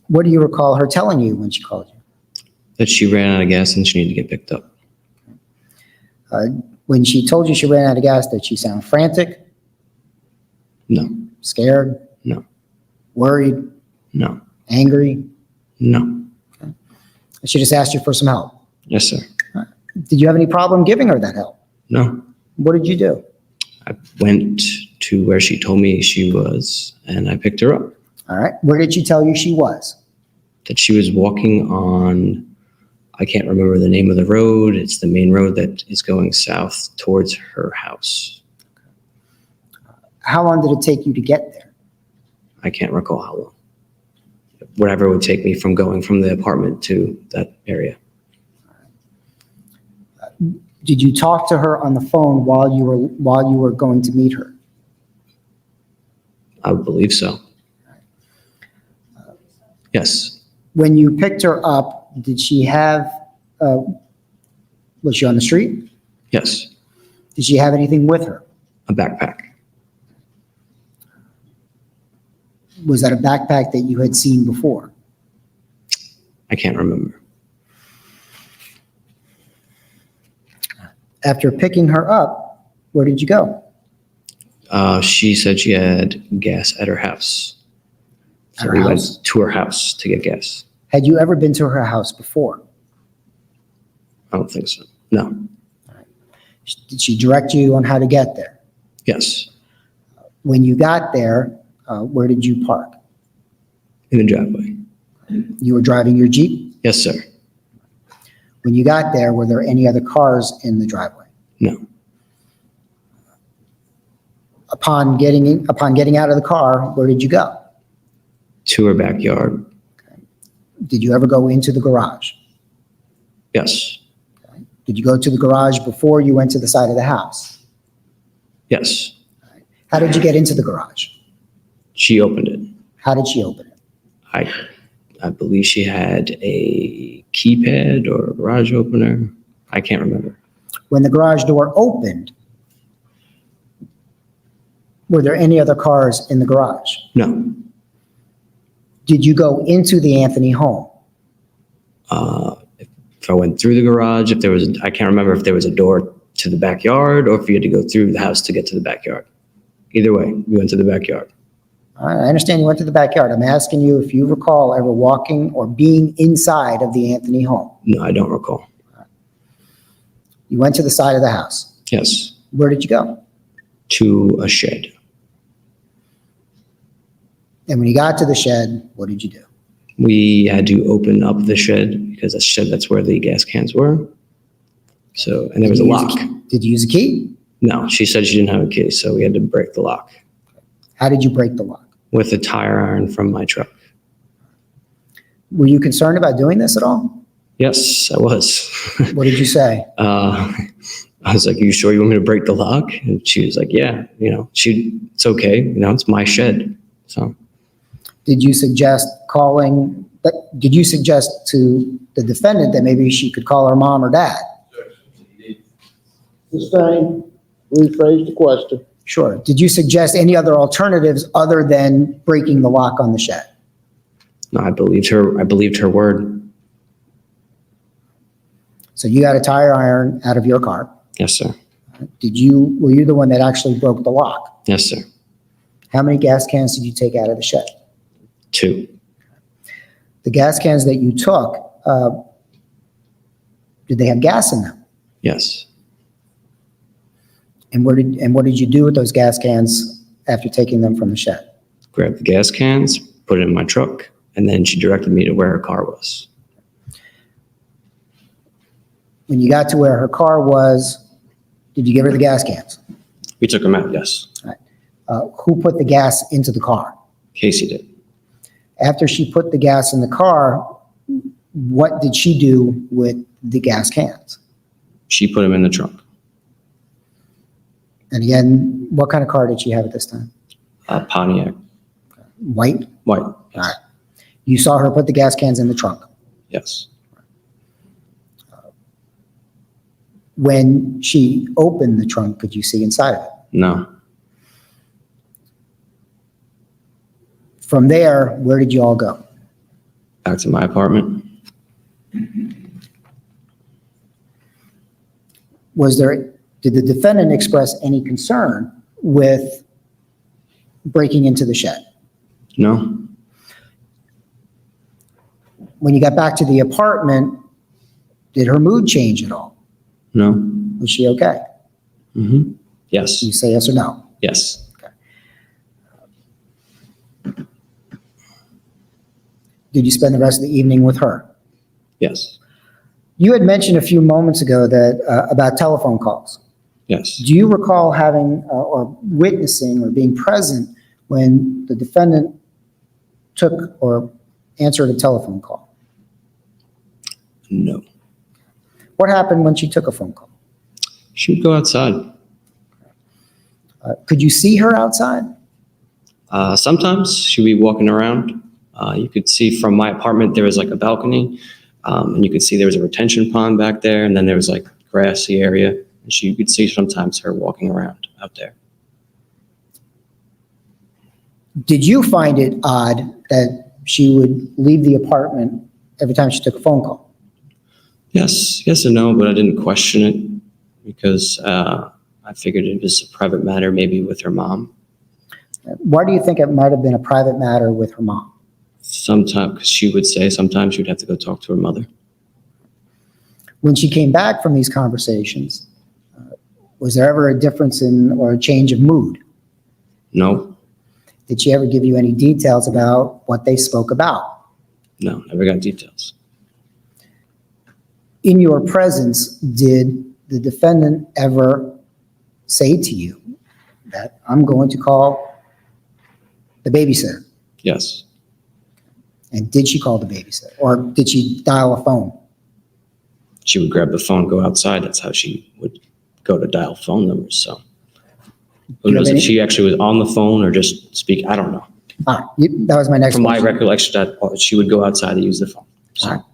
What do you recall her telling you when she called you? That she ran out of gas and she needed to get picked up. When she told you she ran out of gas, did she sound frantic, No. scared, No. worried, No. angry? No. She just asked you for some help. Yes, sir. Did you have any problem giving her that help? No. What did you do? I went to where she told me she was and I picked her up. All right. Where did she tell you she was? That she was walking on, I can't remember the name of the road. It's the main road that is going south towards her house. How long did it take you to get there? I can't recall how long. Whatever it would take me from going from the apartment to that area. Did you talk to her on the phone while you were going to meet her? I would believe so. Yes. When you picked her up, did she have, was she on the street? Yes. Did she have anything with her? A backpack. Was that a backpack that you had seen before? I can't remember. After picking her up, where did you go? She said she had gas at her house. So At her we house? went to her house to get gas. Had you ever been to her house before? I don't think so. No. Did she direct you on how to get there? Yes. When you got there, where did you park? In the driveway. You were driving your Jeep? Yes, sir. When you got there, were there any other cars in the driveway? No. Upon getting out of the car, where did you go? To her backyard. Did you ever go into the garage? Yes. Did you go to the garage before you went to the side of the house? Yes. How did you get into the garage? She opened it. How did she open it? I believe she had a keypad or a garage opener. I can't remember. When the garage door opened, were there any other cars in the garage? No. Did you go into the Anthony home? If I went through the garage, if there was, I can't remember if there was a door to the backyard or if you had to go through the house to get to the backyard. Either way, we went to the backyard. All right, I understand you went to the backyard. I'm asking you if you recall ever walking or being inside of the Anthony home. No, I don't recall. You went to the side of the house. Yes. Where did you go? To a shed. And when you got to the shed, what did you do? We had to open up the shed because the shed, that's where the gas cans were. So, and there was a lock. Did you use a key? No, she said she didn't have a key, so we had to break the lock How did you break the lock? with a tire iron from my truck. Were you concerned about doing this at all? Yes, I was. What did you say? I was like, "You sure you want me to break the lock?" And she was like, "Yeah, it's okay. It's my shed." So Did you suggest did you suggest to the defendant that maybe she could call her mom or dad? Sustained, rephrase the question. Sure. Did you suggest any other alternatives other than breaking the lock on the shed? no, I believed her. I believed her word. So you got a tire iron out of your car. Yes, sir. Were you the one that actually broke the lock? Yes, sir. How many gas cans did you take out of the shed? 2. The gas cans that you took, did they have gas in them? Yes. And what did you do with those gas cans after taking them from the shed? Grabbed the gas cans, put it in my truck, and then she directed me to where her car was. When you got to where her car was, did you give her the gas cans? We took them out, yes. Who put the gas into the car? Casey did. After she put the gas in the car, what did she do with the gas cans? She put them in the trunk. And again, what kind of car did she have at this time? Pontiac. White? White. All right. You saw her put the gas cans in the trunk. Yes. When she opened the trunk, could you see inside of it? No. From there, where did you all go? Back to my apartment. Did the defendant express any concern with breaking into the shed? No. When you got back to the apartment, did her mood change at all? No. Was she okay? Mm-hmm. Yes. You say yes or no? Yes. Did you spend the rest of the evening with her? Yes. You had mentioned a few moments ago that about telephone calls. Yes. Do you recall having or witnessing or being present when the defendant took or answered a telephone call? No. What happened when she took a phone call? She would go outside. Could you see her outside? Sometimes she'd be walking around. You could see from my apartment, there was like a balcony, and you could see there was a retention pond back there, and then there was like grassy area. And you could see sometimes her walking around out there. Did you find it odd that she would leave the apartment every time she took a phone call? Yes and no, but I didn't question it because I figured it was a private matter, maybe with her mom. Why do you think it might have been a private matter with her mom? Sometimes, because she would say sometimes she would have to go talk to her mother. When she came back from these conversations, was there ever a difference in or a change of mood? No, Did she ever give you any details about what they spoke about? no, never got details. In your presence, did the defendant ever say to you that I'm going to call the babysitter? Yes, And did she call the babysitter? Or did she dial a phone? she would grab the phone, go outside. That's how she would go to dial phone numbers. So who you have knows any- if she actually was on the phone or just speak? I don't know. That was my next From my question. recollection, that she would go outside to use the phone. So, All right.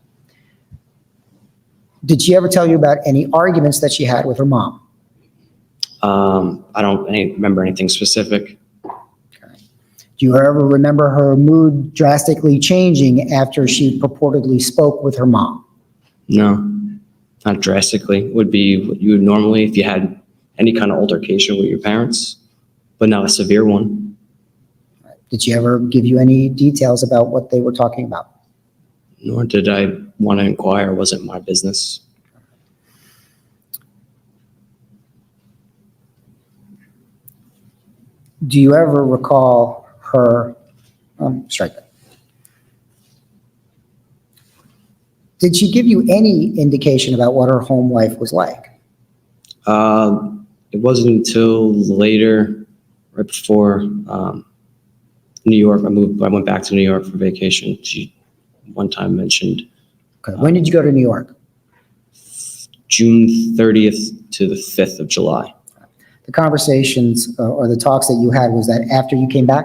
Did she ever tell you about any arguments that she had with her mom? I don't remember anything specific. Do you ever remember her mood drastically changing after she purportedly spoke with her mom? No, not drastically. Would be what you would normally if you had any kind of altercation with your parents, but not a severe one. Did she ever give you any details about what they were talking about? Nor did I want to inquire. It wasn't my business. Do you ever recall her, strike that. Did she give you any indication about what her home life was like? It wasn't until later, right before New York, I went back to New York for vacation. She one time mentioned Okay. When did you go to New York? June 30th to the 5th of July. The conversations or the talks that you had, was that after you came back?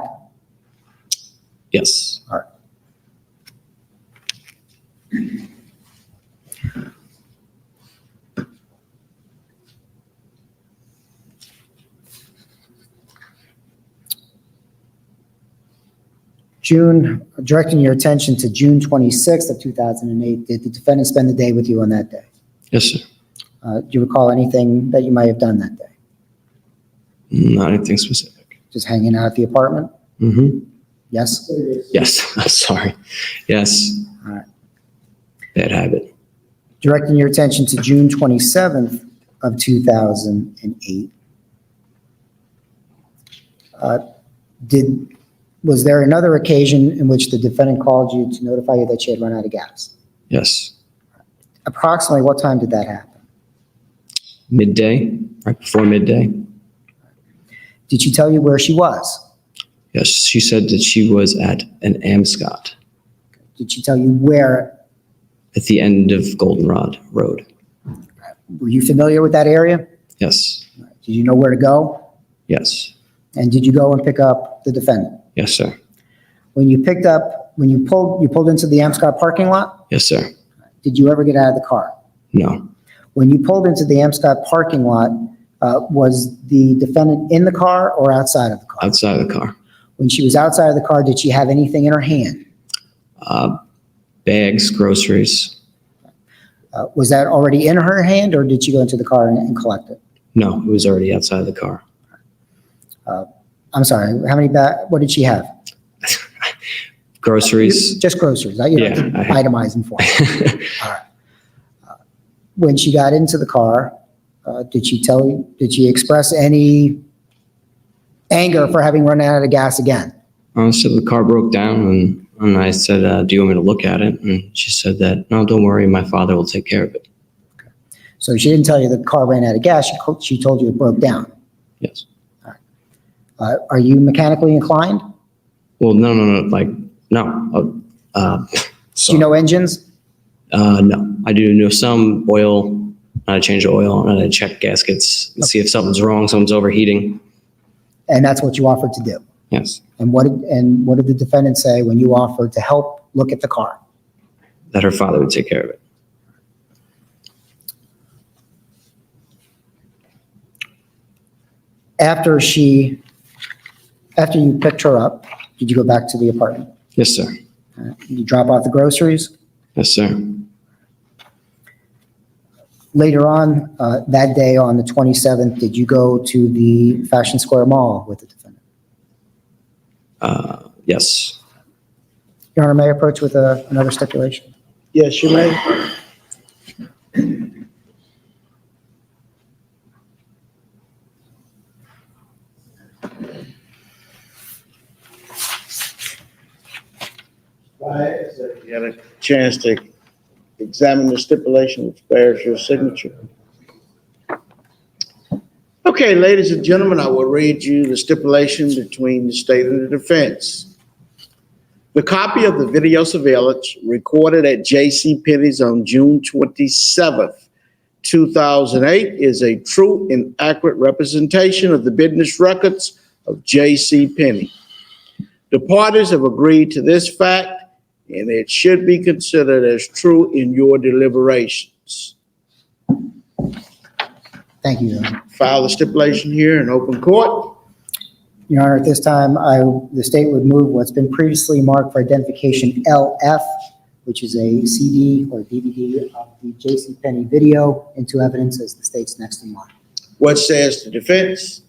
Yes. All right. Directing your attention to June 26th of 2008, did the defendant spend the day with you on that day? Yes, sir. Do you recall anything that you might have done that day? Not anything specific. Just hanging out at the apartment? Mm-hmm. Yes? Yes, I'm sorry. Yes. All right. Bad habit. Directing your attention to June 27th of 2008. Was there another occasion in which the defendant called you to notify you that she had run out of gas? Yes. Approximately what time did that happen? Midday, right before midday. Did she tell you where she was? Yes, she said that she was at an Amscot Did she tell you where? at the end of Goldenrod Road. Were you familiar with that area? Yes. Did you know where to go? Yes. And did you go and pick up the defendant? Yes, sir. When you pulled into the Amscot parking lot, Yes, sir. did you ever get out of the car? No. When you pulled into the Amscot parking lot, was the defendant in the car or outside of the car? Outside of the car. When she was outside of the car, did she have anything in her hand? Bags, groceries. Was that already in her hand, or did she go into the car and collect it? No, it was already outside of the car. I'm sorry, what did she have? Groceries. Just groceries, you Yeah, don't have to itemize them for me. All right. When she got into the car, did she express any anger for having run out of gas again? So the car broke down, and I said, do you want me to look at it? And she said that, no, don't worry, my father will take care of it. So she didn't tell you the car ran out of gas, she told you it broke down. Yes. Are you mechanically inclined? Well, no, like, no. Do you know engines? No, I do know some oil, how to change the oil, and I check gaskets and see if something's wrong, something's overheating. And that's what you offered to do? Yes. And what did the defendant say when you offered to help look at the car? That her father would take care of it. After you picked her up, did you go back to the apartment? Yes, sir. Did you drop off the groceries? Yes, sir. Later on, that day on the 27th, did you go to the Fashion Square Mall with the defendant? Yes. Your Honor, may I approach with another stipulation? Yes, you may. You had a chance to examine the stipulation which bears your signature. Okay, ladies and gentlemen, I will read you the stipulation between the state and the defense. The copy of the video surveillance recorded at J.C. Penney's on June 27th, 2008 is a true and accurate representation of the business records of J.C. Penney. The parties have agreed to this fact, and it should be considered as true in your deliberations. Thank you, Your Honor. File the stipulation here in open court. Your Honor, at this time, the state would move what's been previously marked for identification LF, which is a CD or DVD of the J.C. Penney video, into evidence as the state's next in line. What says the defense?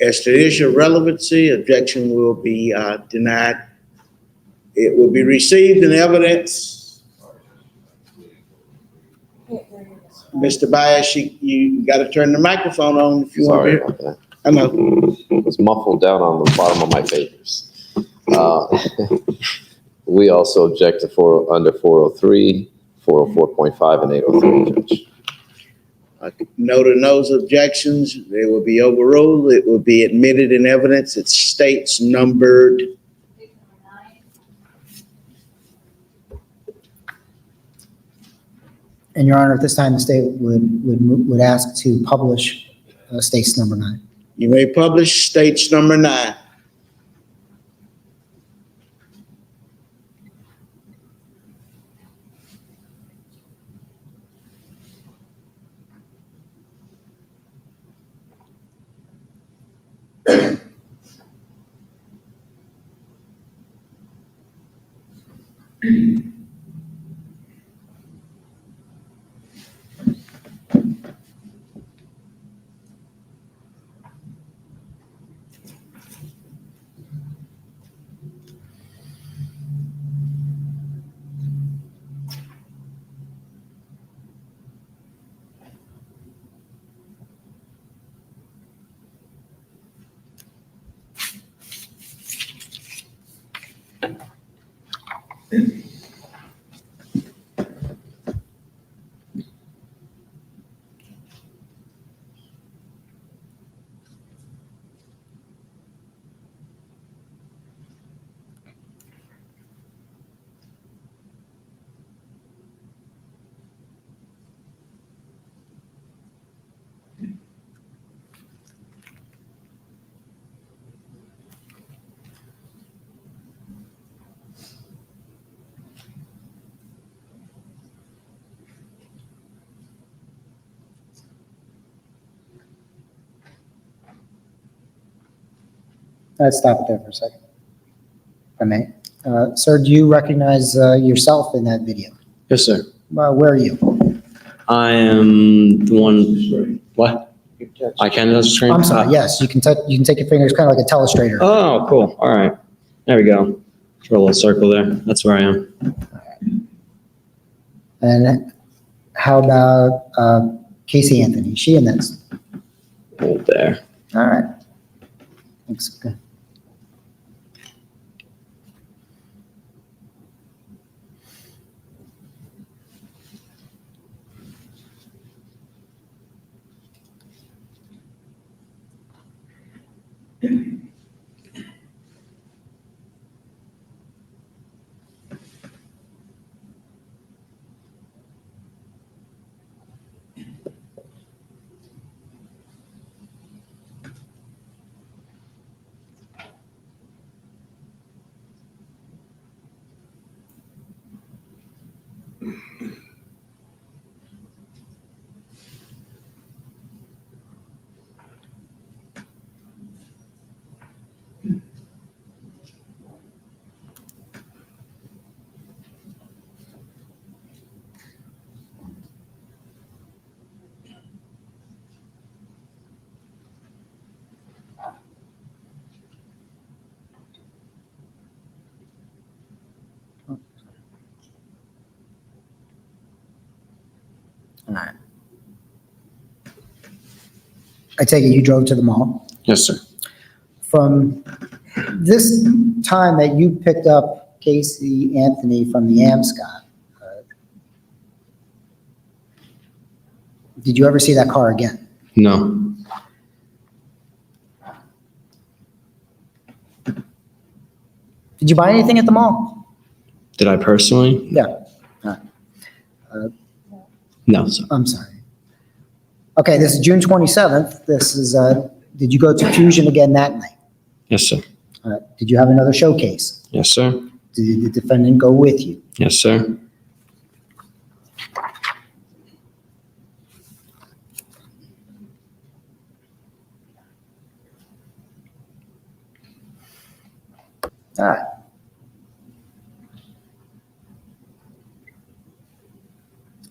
As to the issue of relevancy, objection will be denied. It will be received in evidence. Mr. Bias, you got to turn the microphone on if you want Sorry to about hear. that. I know. It was muffled down on the bottom of my papers. We also object to under 403, 404.5, and 803, Judge. No to those objections. They will be overruled. It will be admitted in evidence. It states numbered. And Your Honor, at this time, the state would ask to publish states number 9. You may publish states number 9. Let's stop it there for a second, if I may. Sir, do you recognize yourself in that video? Yes, sir. Where are you? I am the one, what? I can touch the screen? I'm sorry, yes, you can take your fingers, kind of like a telestrator. Oh, cool. All right. There we go. Draw a little circle there. That's where I am. And how about Casey Anthony? Is she in this? Hold there. All right. Looks good. All right. I take it you drove to the mall. Yes, sir. From this time that you picked up Casey Anthony from the Amscot, did you ever see that car again? No. Did you buy anything at the mall? Did I personally? Yeah. No, sir. I'm sorry. Okay, this is June 27th. This is, did you go to Fusion again that night? Yes, sir. Did you have another showcase? Yes, sir. Did the defendant go with you? Yes, sir. All right.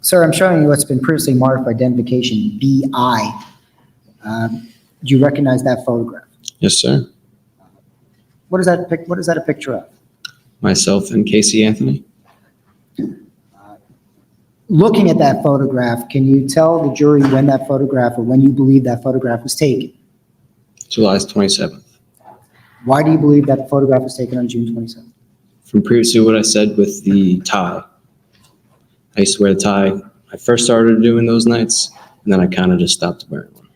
Sir, I'm showing you what's been previously marked for identification BI. Do you recognize that photograph? Yes, sir. What is that a picture of? Myself and Casey Anthony. Looking at that photograph, can you tell the jury when that photograph or when you believe that photograph was taken? July 27th. Why do you believe that the photograph was taken on June 27th? From previously what I said with the tie. I used to wear the tie. I first started doing those nights, and then I kind of just stopped wearing one.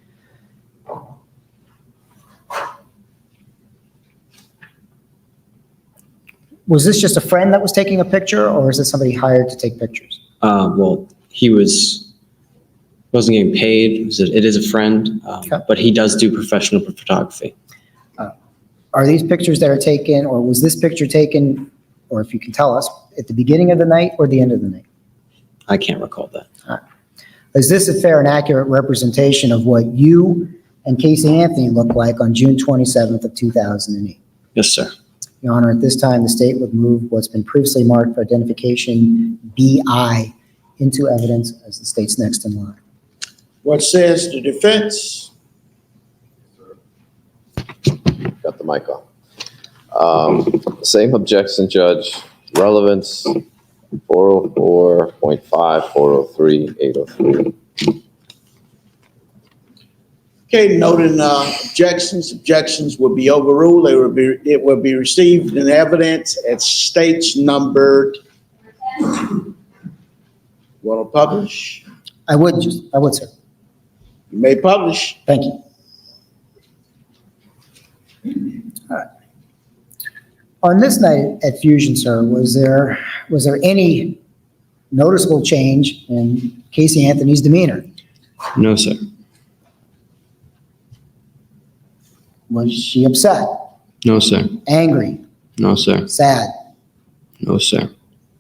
Was this just a friend that was taking a picture, or is this somebody hired to take pictures? Well, he wasn't getting paid. It is a friend, Okay. but he does do professional photography. Are these pictures that are taken, or was this picture taken, or if you can tell us, at the beginning of the night or the end of the night? I can't recall that. Is this a fair and accurate representation of what you and Casey Anthony looked like on June 27th of 2008? Yes, sir. Your Honor, at this time, the state would move what's been previously marked for identification BI into evidence as the state's next in line. What says the defense? Got the mic on. Same objection, Judge. Relevance, 404.5, 403, 803. Okay, noting objections will be overruled. It will be received in evidence at states numbered. Want to publish? I would, sir. You may publish. Thank you. All right. On this night at Fusion, sir, was there any noticeable change in Casey Anthony's demeanor? No, sir. Was she upset, No, sir. angry, No, sir. sad? No, sir.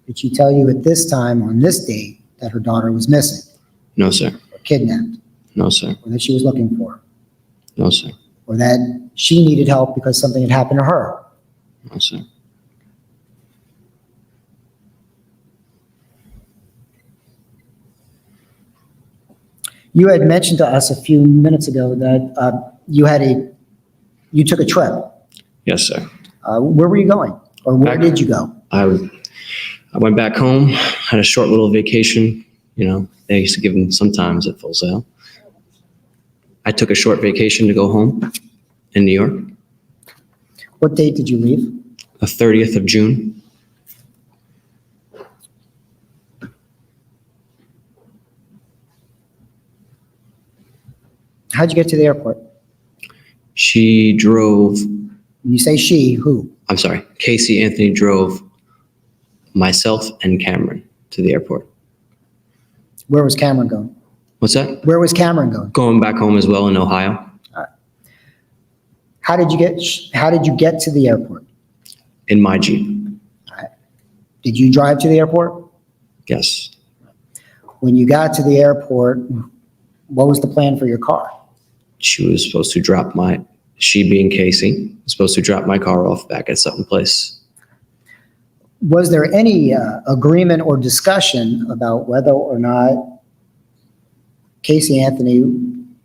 Did she tell you at this time, on this date, that her daughter was missing No, sir. or kidnapped, No, sir. or that she was looking for her, No, sir. or that she needed help because something had happened to her? No, sir. You had mentioned to us a few minutes ago that you took a trip. Yes, sir. Where were you going, or where Back- did you go? I went back home, had a short little vacation. You know, they used to give them sometimes at Full Sail. I took a short vacation to go home in New York, What date did you leave? the 30th of June. How'd you get to the airport? She drove, When you say she, who? I'm sorry, Casey Anthony drove myself and Cameron to the airport. Where was Cameron going? What's that? Where was Cameron going? Going back home as well in Ohio. How did you get to the airport? In my Jeep. Did you drive to the airport? Yes. When you got to the airport, what was the plan for your car? She was supposed to drop she being Casey, was supposed to drop my car off back at Sutton Place. Was there any agreement or discussion about whether or not Casey Anthony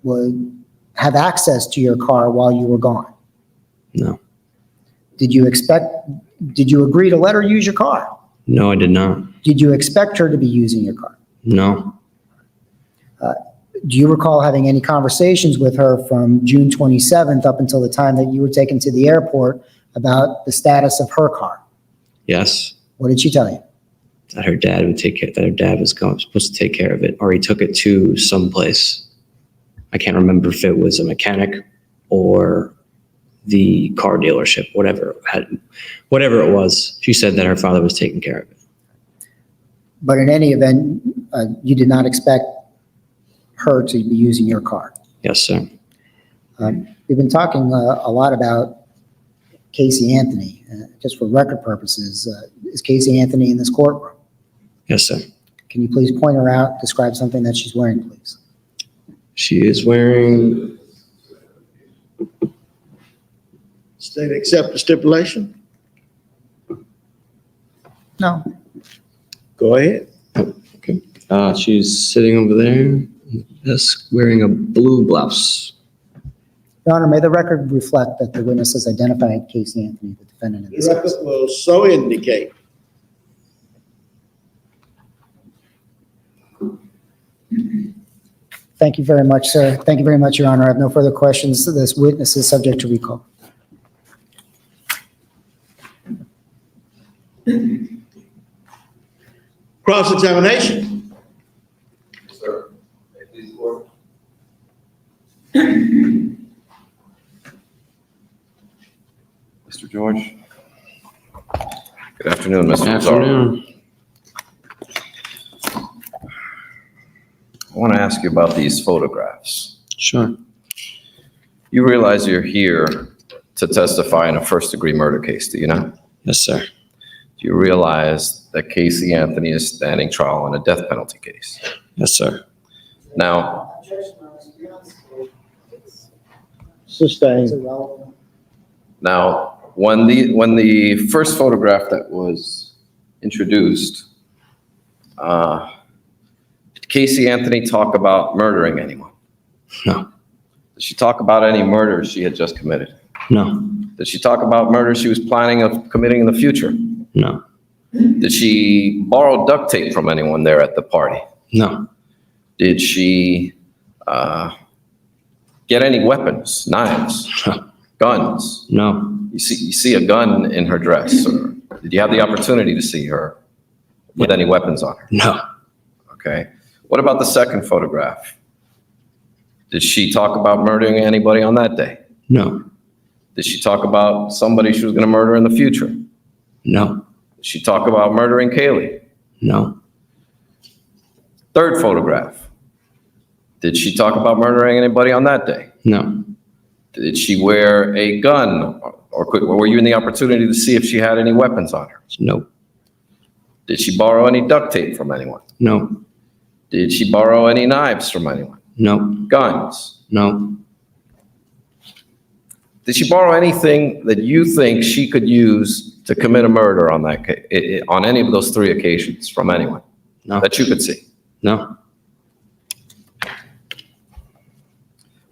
would have access to your car while you were gone? No. Did you agree to let her use your car? No, I did not. Did you expect her to be using your car? No. Do you recall having any conversations with her from June 27th up until the time that you were taken to the airport about the status of her car? Yes. What did she tell you? That her dad would take care, that her dad was supposed to take care of it, or he took it to some place. I can't remember if it was a mechanic or the car dealership, whatever it was. She said that her father was taking care of it. But in any event, you did not expect her to be using your car. Yes, sir. We've been talking a lot about Casey Anthony. Just for record purposes, is Casey Anthony in this courtroom? Yes, sir. Can you please point her out, describe something that she's wearing, please? She is wearing, State accept the stipulation? No. Go ahead. okay. She's sitting over there, desk, wearing a blue blouse. Your Honor, may the record reflect that the witness has identified Casey Anthony, the defendant in this The record case. will so indicate. Thank you very much, sir. Thank you very much, Your Honor. I have no further questions. This witness is subject to recall. Cross-examination. Sir, may I please report? Mr. George? Good afternoon, Mr. Lazzaro. Afternoon. I want to ask you about these photographs. Sure. You realize you're here to testify in a first-degree murder case, do you not? Yes, sir. Do you realize that Casey Anthony is standing trial in a death penalty case? Yes, sir. Now, Sustained. when the first photograph that was introduced, did Casey Anthony talk about murdering anyone? No. Did she talk about any murders she had just committed? No. Did she talk about murders she was planning of committing in the future? No. Did she borrow duct tape from anyone there at the party? No. Did she get any weapons, knives, guns? No, You see a gun in her dress, or did you have the opportunity to see her with any weapons on her? no, Okay. What about the second photograph? Did she talk about murdering anybody on that day? no, Did she talk about somebody she was going to murder in the future? no, Did she talk about murdering Kaylee? no, Third photograph. Did she talk about murdering anybody on that day? no, Did she wear a gun, or were you in the opportunity to see if she had any weapons on her? no, Did she borrow any duct tape from anyone? no, Did she borrow any knives from anyone? no, Guns? no, Did she borrow anything that you think she could use to commit a murder on on any of those three occasions from anyone no, that you could see? no,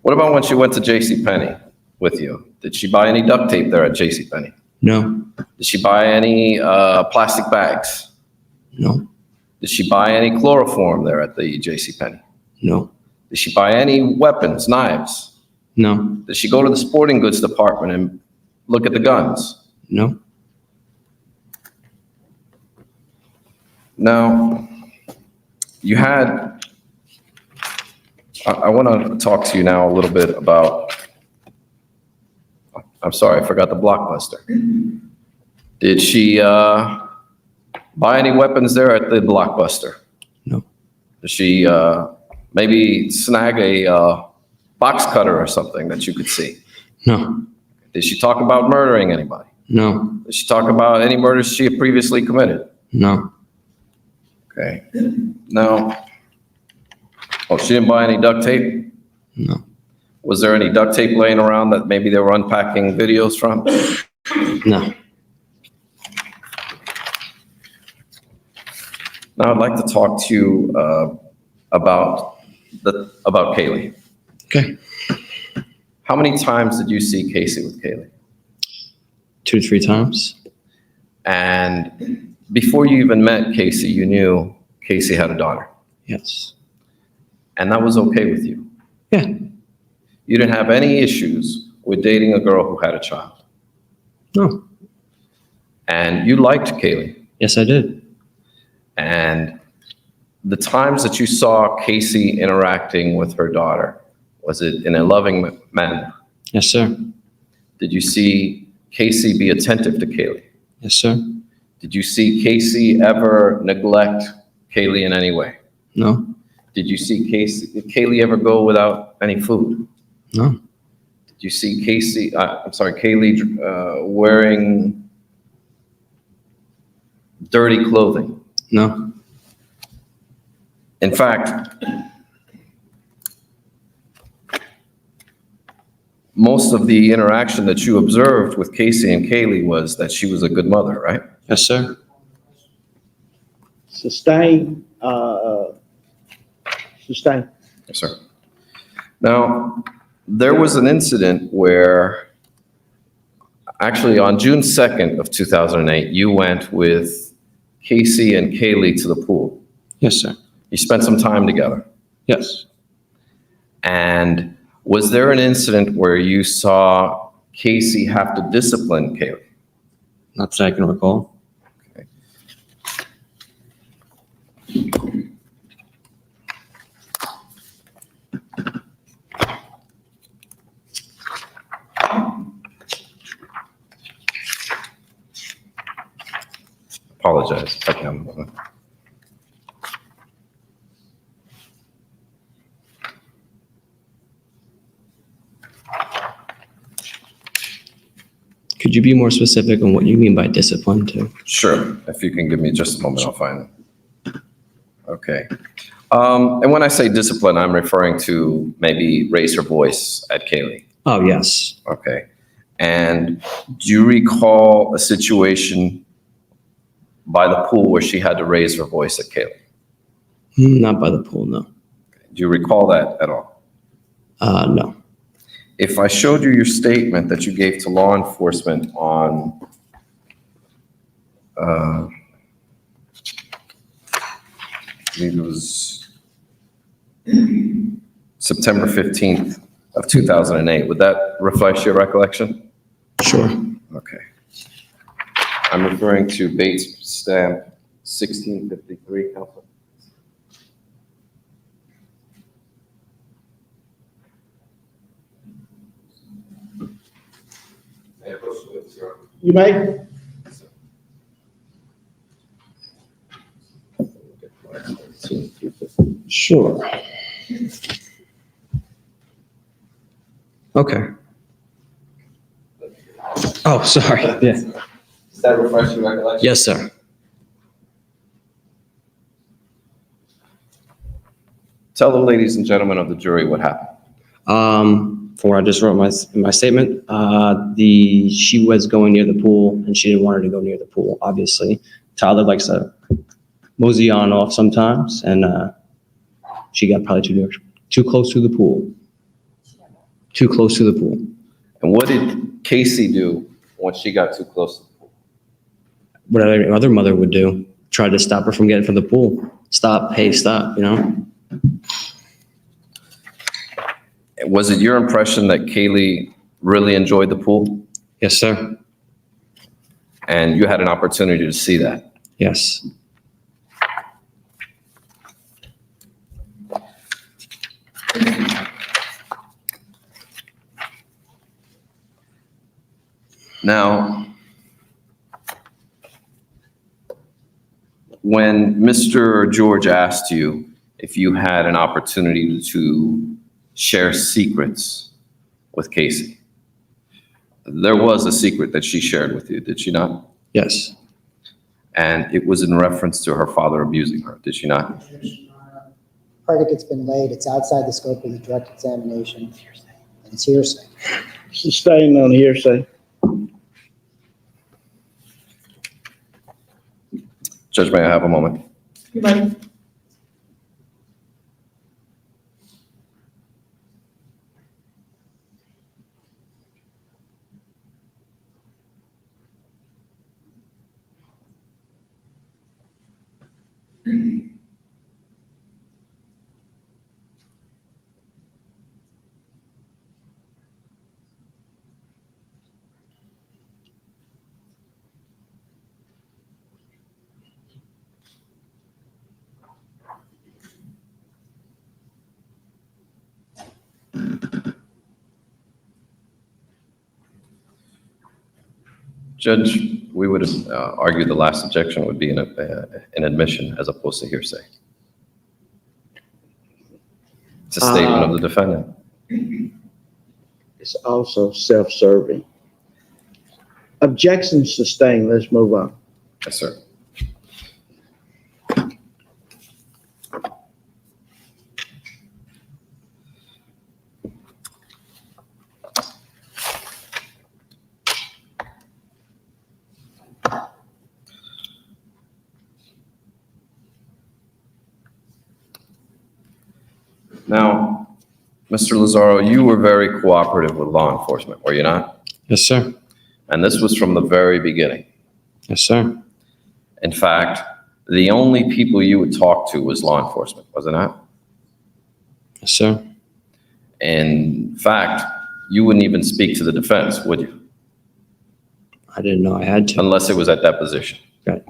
What about when she went to JCPenney with you? Did she buy any duct tape there at JCPenney? no, Did she buy any plastic bags? no, Did she buy any chloroform there at the JCPenney? no, Did she buy any weapons, knives? no, Did she go to the sporting goods department and look at the guns? no, Now, you had, I want to talk to you now a little bit about, I'm sorry, I forgot the Blockbuster. Did she buy any weapons there at the Blockbuster? no, Did she maybe snag a box cutter or something that you could see? no, Did she talk about murdering anybody? no, Did she talk about any murders she had previously committed? no, Okay. Now, oh, she didn't buy any duct tape? no, Was there any duct tape laying around that maybe they were unpacking videos from? no. Now, I'd like to talk to you about Kaylee. Okay. How many times did you see Casey with Kaylee? 2 to 3 times. And before you even met Casey, you knew Casey had a daughter, Yes. and that was okay with you. Yeah. You didn't have any issues with dating a girl who had a child, No. and you liked Kaylee. Yes, I did. And the times that you saw Casey interacting with her daughter, was it in a loving manner? Yes, sir. Did you see Casey be attentive to Kaylee? Yes, sir. Did you see Casey ever neglect Kaylee in any way? No. Did you see Kaylee ever go without any food? No. Did you see Kaylee wearing dirty clothing? No. In fact, most of the interaction that you observed with Casey and Kaylee was that she was a good mother, right? Yes, sir. Sustain. Sustain. Yes, sir. Now, there was an incident where, actually on June 2nd of 2008, you went with Casey and Kaylee to the pool. Yes, sir. You spent some time together. Yes. And was there an incident where you saw Casey have to discipline Kaylee? Not that I can recall. Okay. Apologize if I can. Could you be more specific on what you mean by discipline too? Sure, if you can give me just a moment, I'll find it. Okay. And when I say discipline, I'm referring to maybe raise her voice at Kaylee. Oh, yes. Okay. And do you recall a situation by the pool where she had to raise her voice at Kaylee? Not by the pool, no. Do you recall that at all? No. If I showed you your statement that you gave to law enforcement on I believe it was September 15th, of 2008. Would that reflect your recollection? Sure. Okay. I'm referring to Bates stamp 1653, Council. You may. Sure. Okay. Oh, sorry. Yeah. Does that refresh your recollection? Yes, sir. Tell the ladies and gentlemen of the jury what happened. For what I just wrote in my statement, she was going near the pool and she didn't want her to go near the pool, obviously. Tyler likes to mosey on off sometimes, and she got probably too close to the pool. Too close to the pool. And what did Casey do when she got too close to the pool? What every other mother would do, try to stop her from getting from the pool. Stop, hey, stop, you know? Was it your impression that Kaylee really enjoyed the pool? Yes, sir. And you had an opportunity to see that? Yes. Now, when Mr. George asked you if you had an opportunity to share secrets with Casey, there was a secret that she shared with you, did she not? Yes. And it was in reference to her father abusing her, did she not? Predicate's been laid, it's outside the scope of the direct examination, and it's hearsay. Sustained on hearsay. Judge, may I have a moment? You may. Judge, we would argue the last objection would be an admission as opposed to hearsay. It's a statement of the defendant. It's also self-serving. Objection sustained. Let's move on. Yes, sir. Now, Mr. Lazzaro, you were very cooperative with law enforcement, were you not? Yes, sir. And this was from the very beginning. Yes, sir. In fact, the only people you would talk to was law enforcement, was it not? Yes, sir. In fact, you wouldn't even speak to the defense, would you? I didn't know I had to. Unless it was at deposition. Right.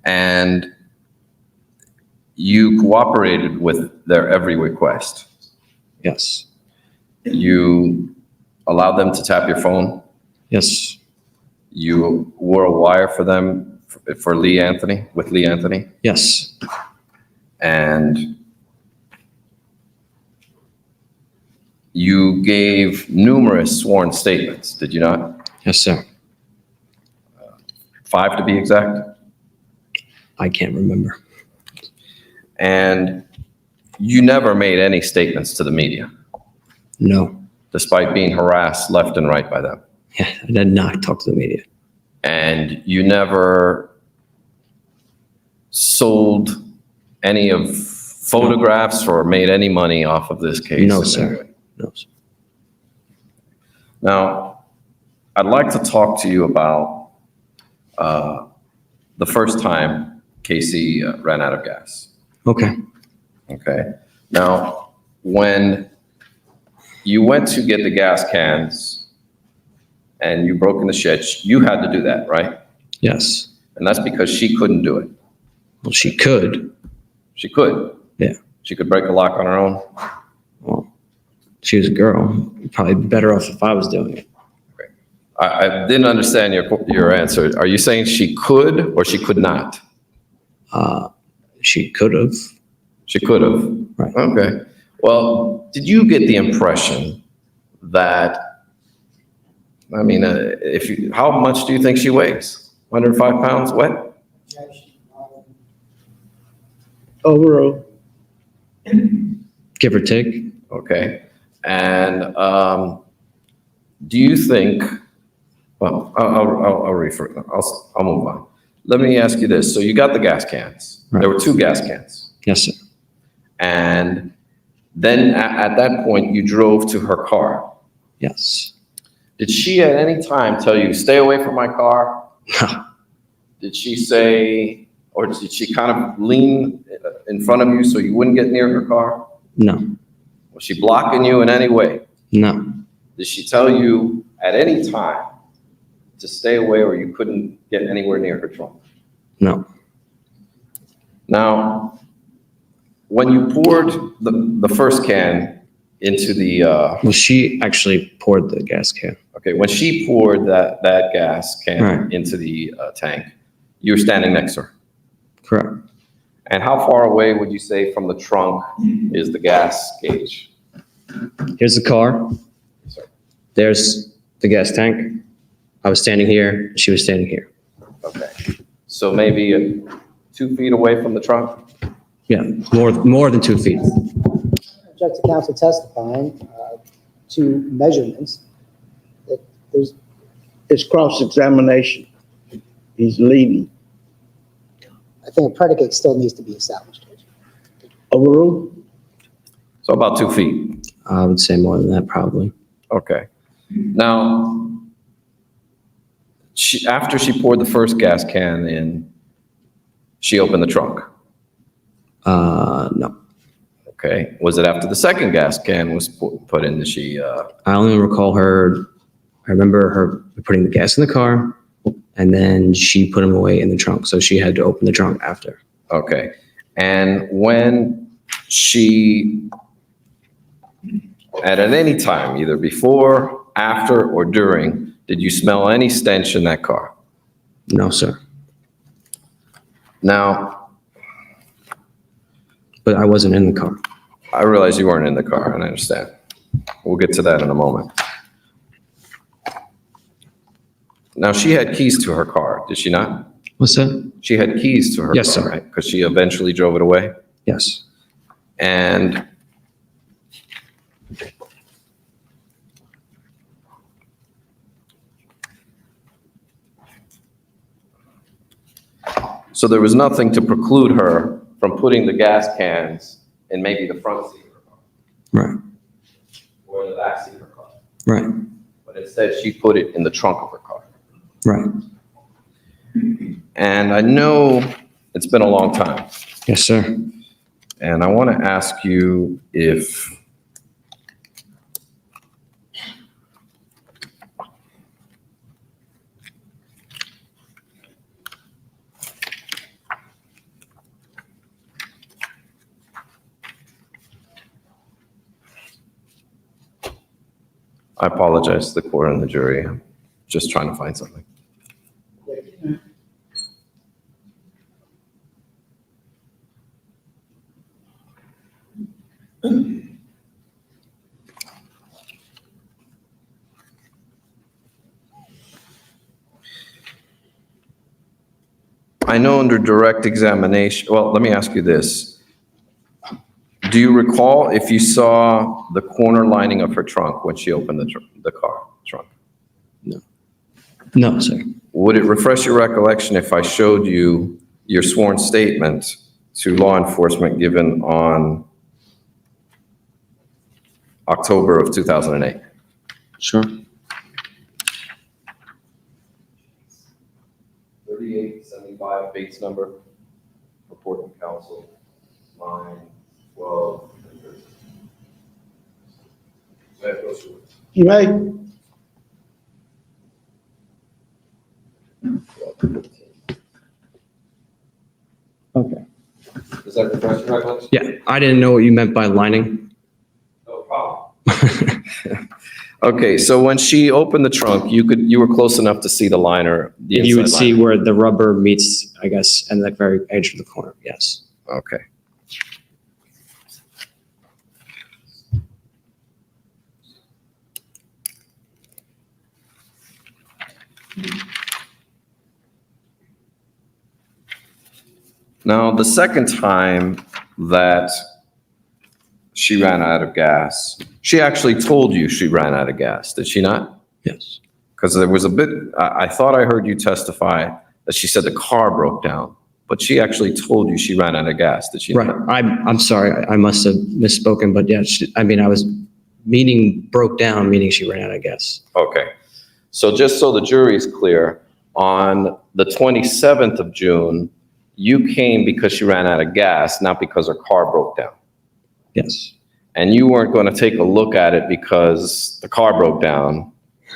And you cooperated with their every request. Yes. You allowed them to tap your phone. Yes. You wore a wire for them for Lee Anthony, with Lee Anthony. Yes. And you gave numerous sworn statements, did you not? Yes, sir. 5 to be exact. I can't remember. And you never made any statements to the media, No. despite being harassed left and right by them. Yeah, I did not talk to the media. And you never sold any of photographs or made any money off of this case? No, in sir. any way? No, sir. Now, I'd like to talk to you about the first time Casey ran out of gas. Okay. Okay. Now, when you went to get the gas cans and you broke in the shed, you had to do that, right? Yes. And that's because she couldn't do it. Well, she could. She could. Yeah. She could break a lock on her own. Well, she was a girl. Probably better off if I was doing it. I didn't understand your answer. Are you saying she could or she could not? She could have. She could have. Right. Okay. Well, did you get the impression that, I mean, how much do you think she weighs? 105 pounds wet? Overall, Give or take. Okay. And do you think, well, I'll move on. Let me ask you this. So you got the gas cans. Right. There were 2 gas cans. Yes, sir. And then at that point, you drove to her car. Yes. Did she at any time tell you, stay away from my car? Did she say, or did she kind of lean in front of you so you wouldn't get near her car? No. Was she blocking you in any way? No. Did she tell you at any time to stay away or you couldn't get anywhere near her trunk? No. Now, when you poured the first can into the, Well, she actually poured the gas can. okay, when she poured that gas can Right. into the tank, you were standing next to her. Correct. And how far away would you say from the trunk is the gas gauge? Here's the car. Sorry. There's the gas tank. I was standing here. She was standing here. Okay. So maybe 2 feet away from the trunk? Yeah, more than 2 feet. Object to counsel testifying to measurements. That there's it's cross-examination. He's leading. I think a predicate still needs to be established. Overall, So about 2 feet. I would say more than that, probably. Okay. Now, after she poured the first gas can in, she opened the trunk. No. Okay. Was it after the second gas can was put in that she, I only recall her, I remember her putting the gas in the car, and then she put them away in the trunk. So she had to open the trunk after. okay. And when she, at any time, either before, after, or during, did you smell any stench in that car? No, sir. Now, But I wasn't in the car. I realize you weren't in the car, and I understand. We'll get to that in a moment. Now, she had keys to her car, did she not? What's that? She had keys to her car, Yes, sir. right? Because she eventually drove it away. Yes. And so there was nothing to preclude her from putting the gas cans in maybe the front seat of her car Right. or the back seat of her car. Right. But instead, she put it in the trunk of her car. Right. And I know it's been a long time. Yes, sir. And I want to ask you if I apologize to the court and the jury. I'm just trying to find something. I know under direct examination, well, let me ask you this. Do you recall if you saw the corner lining of her trunk when she opened the car trunk? No, sir. Would it refresh your recollection if I showed you your sworn statement to law enforcement given on October of 2008? Sure. 3875 Bates number, reporting counsel, line 12. You may. Okay. Does that refresh your recollection? Yeah, I didn't know what you meant by lining. No problem. Okay, so when she opened the trunk, you were close enough to see the liner, the You would inside see liner. where the rubber meets, I guess, and the very edge of the corner, yes. Okay. Now, the second time that she ran out of gas, she actually told you she ran out of gas, did she not? Yes. Because there was a bit, I thought I heard you testify that she said the car broke down, but she actually told you she ran out of gas, did she Right. not? I'm sorry. I must have misspoken, but yeah, I was meaning broke down, meaning she ran out of gas. Okay. So just so the jury's clear, on the 27th of June, you came because she ran out of gas, not because her car broke down. Yes. And you weren't going to take a look at it because the car broke down.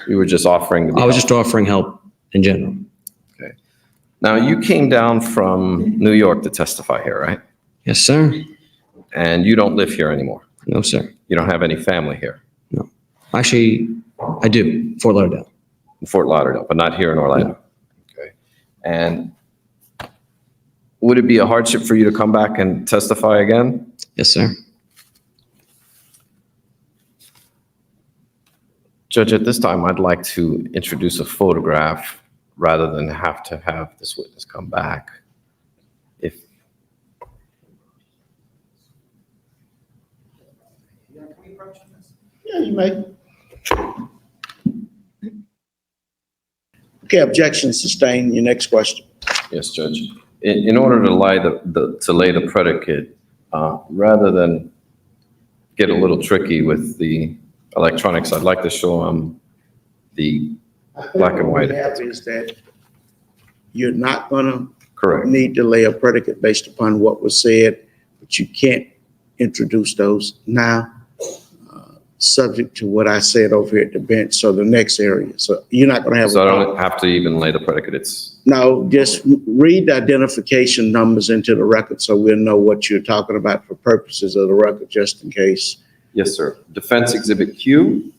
You were just offering to be I was helpful. just offering help in general. Okay. Now, you came down from New York to testify here, right? Yes, sir. And you don't live here anymore. No, sir. You don't have any family here No. Actually, I do. Fort Lauderdale. in Fort Lauderdale, but not here in Orlando. Okay. And would it be a hardship for you to come back and testify again? Yes, sir. Judge, at this time, I'd like to introduce a photograph rather than have to have this witness come back. If, Yeah, you may. Okay, objection sustained. Your next question. yes, Judge. In order to lay the predicate, rather than get a little tricky with the electronics, I'd like to show them the black and white. What we have is that you're not gonna Correct. need to lay a predicate based upon what was said, but you can't introduce those now, subject to what I said over here at the bench, so the next area. So you're not gonna have. So I a don't have to even lay the predicate. It's, No, just read the identification numbers into the record so we'll know what you're talking about for purposes of the record, just in case. yes, sir. Defense Exhibit Q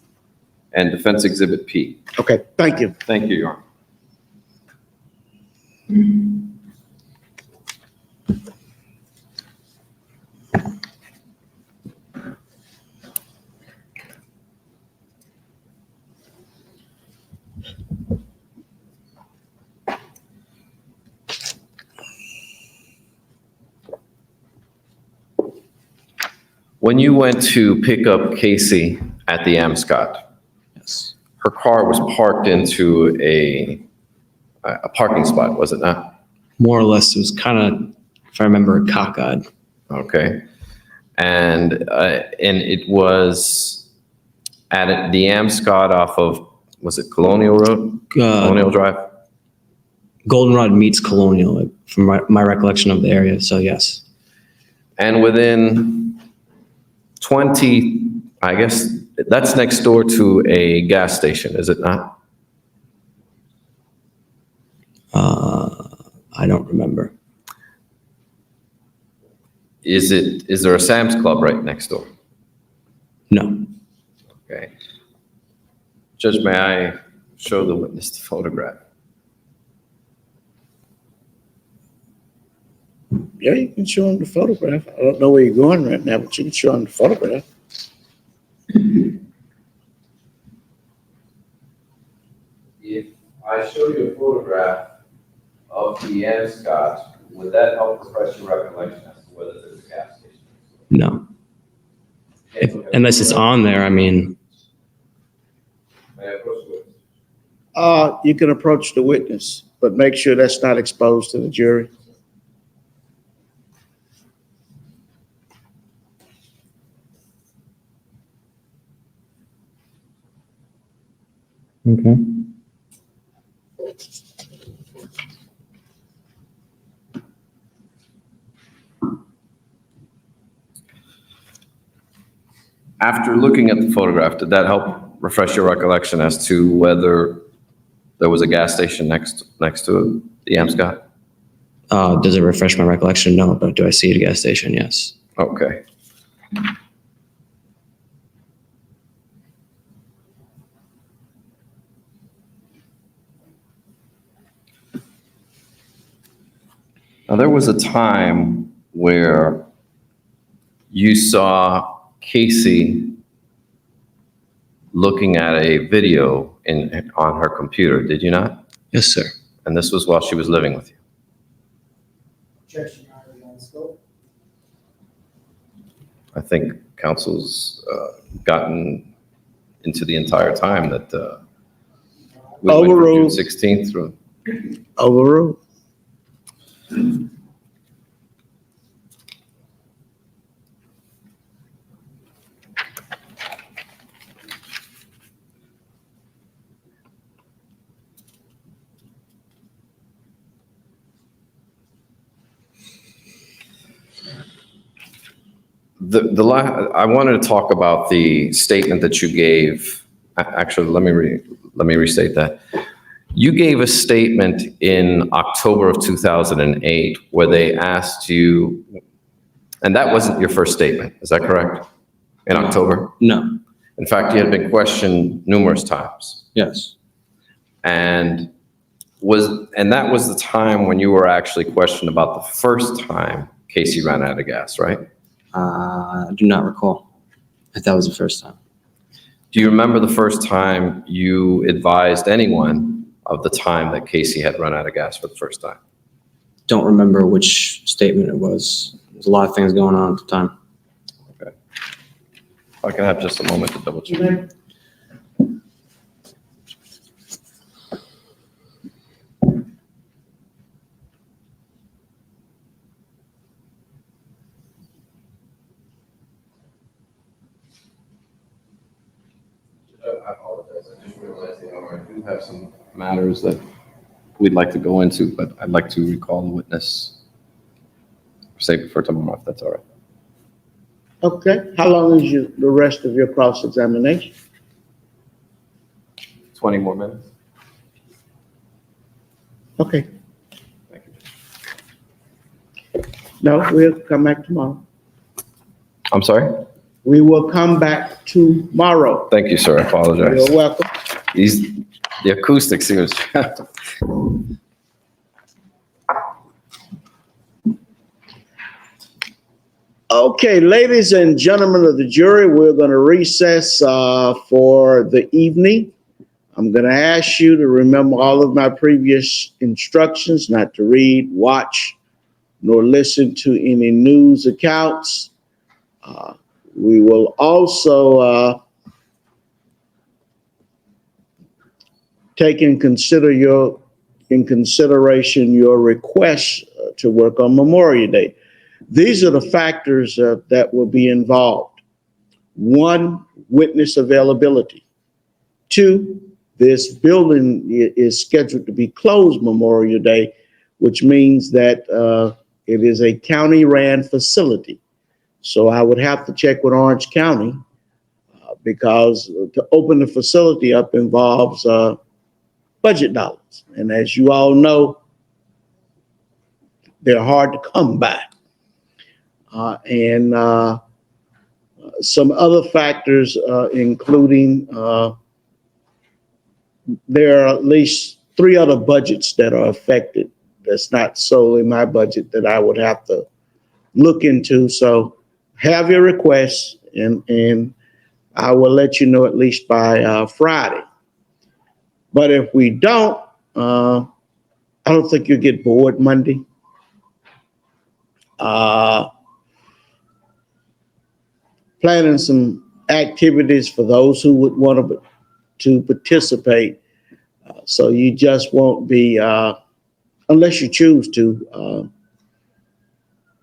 and Defense Exhibit P. Okay, thank you. Thank you, Your Honor. When you went to pick up Casey at the Amscot, Yes. her car was parked into a parking spot, was it not? More or less, it was kind of, if I remember, cockeyed. Okay. And it was at the Amscot off of, was it Colonial Road? Colonial Drive? Goldenrod meets Colonial, from my recollection of the area. So yes. And within 20, I guess, that's next door to a gas station, is it not? I don't remember. Is there a Sam's Club right next door? No. Okay. Judge, may I show the witness the photograph? Yeah, you can show them the photograph. I don't know where you're going right now, but you can show them the photograph. If I show you a photograph of the Amscot, would that help refresh your recollection as to whether there's a gas station? No. Unless it's on there, I mean, May I approach the witness? You can approach the witness, but make sure that's not exposed to the jury. okay. After looking at the photograph, did that help refresh your recollection as to whether there was a gas station next to the Amscot? Does it refresh my recollection? No, but do I see it at a gas station? Yes. Okay. Now, there was a time where you saw Casey looking at a video on her computer, did you not? Yes, sir. And this was while she was living with you. Objection, Your Honor, on scope. I think council's gotten into the entire time that we went from June Overruled. 16th through. Overruled. I wanted to talk about the statement that you gave. Actually, let me restate that. You gave a statement in October of 2008 where they asked you, and that wasn't your first statement, is that correct? In October? No. In fact, you had been questioned numerous times. Yes. And that was the time when you were actually questioned about the first time Casey ran out of gas, right? I do not recall if that was the first time. Do you remember the first time you advised anyone of the time that Casey had run out of gas for the first time? Don't remember which statement it was. There's a lot of things going on at the time. Okay. If I can have just a moment to double check. I apologize. I just realized the hour. I do have some matters that we'd like to go into, but I'd like to recall the witness, save it for tomorrow, if that's all right. Okay, how long is the rest of your cross-examination? 20 more minutes. Okay, Thank you. no, we'll come back tomorrow. I'm sorry? We will come back tomorrow. Thank you, sir. I apologize. You're welcome. The acoustics here is. Okay, ladies and gentlemen of the jury, we're going to recess for the evening. I'm going to ask you to remember all of my previous instructions, not to read, watch, nor listen to any news accounts. We will also take in consideration your request to work on Memorial Day. These are the factors that will be involved. 1, witness availability. 2, this building is scheduled to be closed Memorial Day, which means that it is a county-ran facility. So I would have to check with Orange County because to open the facility up involves budget dollars. And as you all know, they're hard to come by. And some other factors, including there are at least 3 other budgets that are affected. That's not solely my budget that I would have to look into. So have your requests and I will let you know at least by Friday. But if we don't, I don't think you'll get bored Monday. Planning some activities for those who would want to participate. So you just won't be, unless you choose to,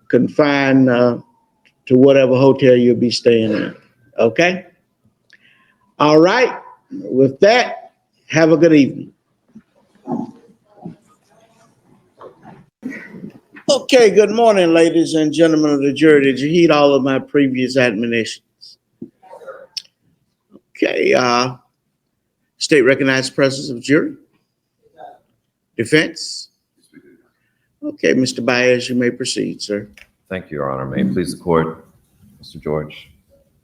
confined to whatever hotel you'll be staying in. Okay? All right. With that, have a good evening. Okay, good morning, ladies and gentlemen of the jury. Did you heed all of my previous admonitions? Okay, state recognized presence of jury. Defense? Okay, Mr. Baez, you may proceed, sir. Thank you, Your Honor. May it please the court, Mr. George.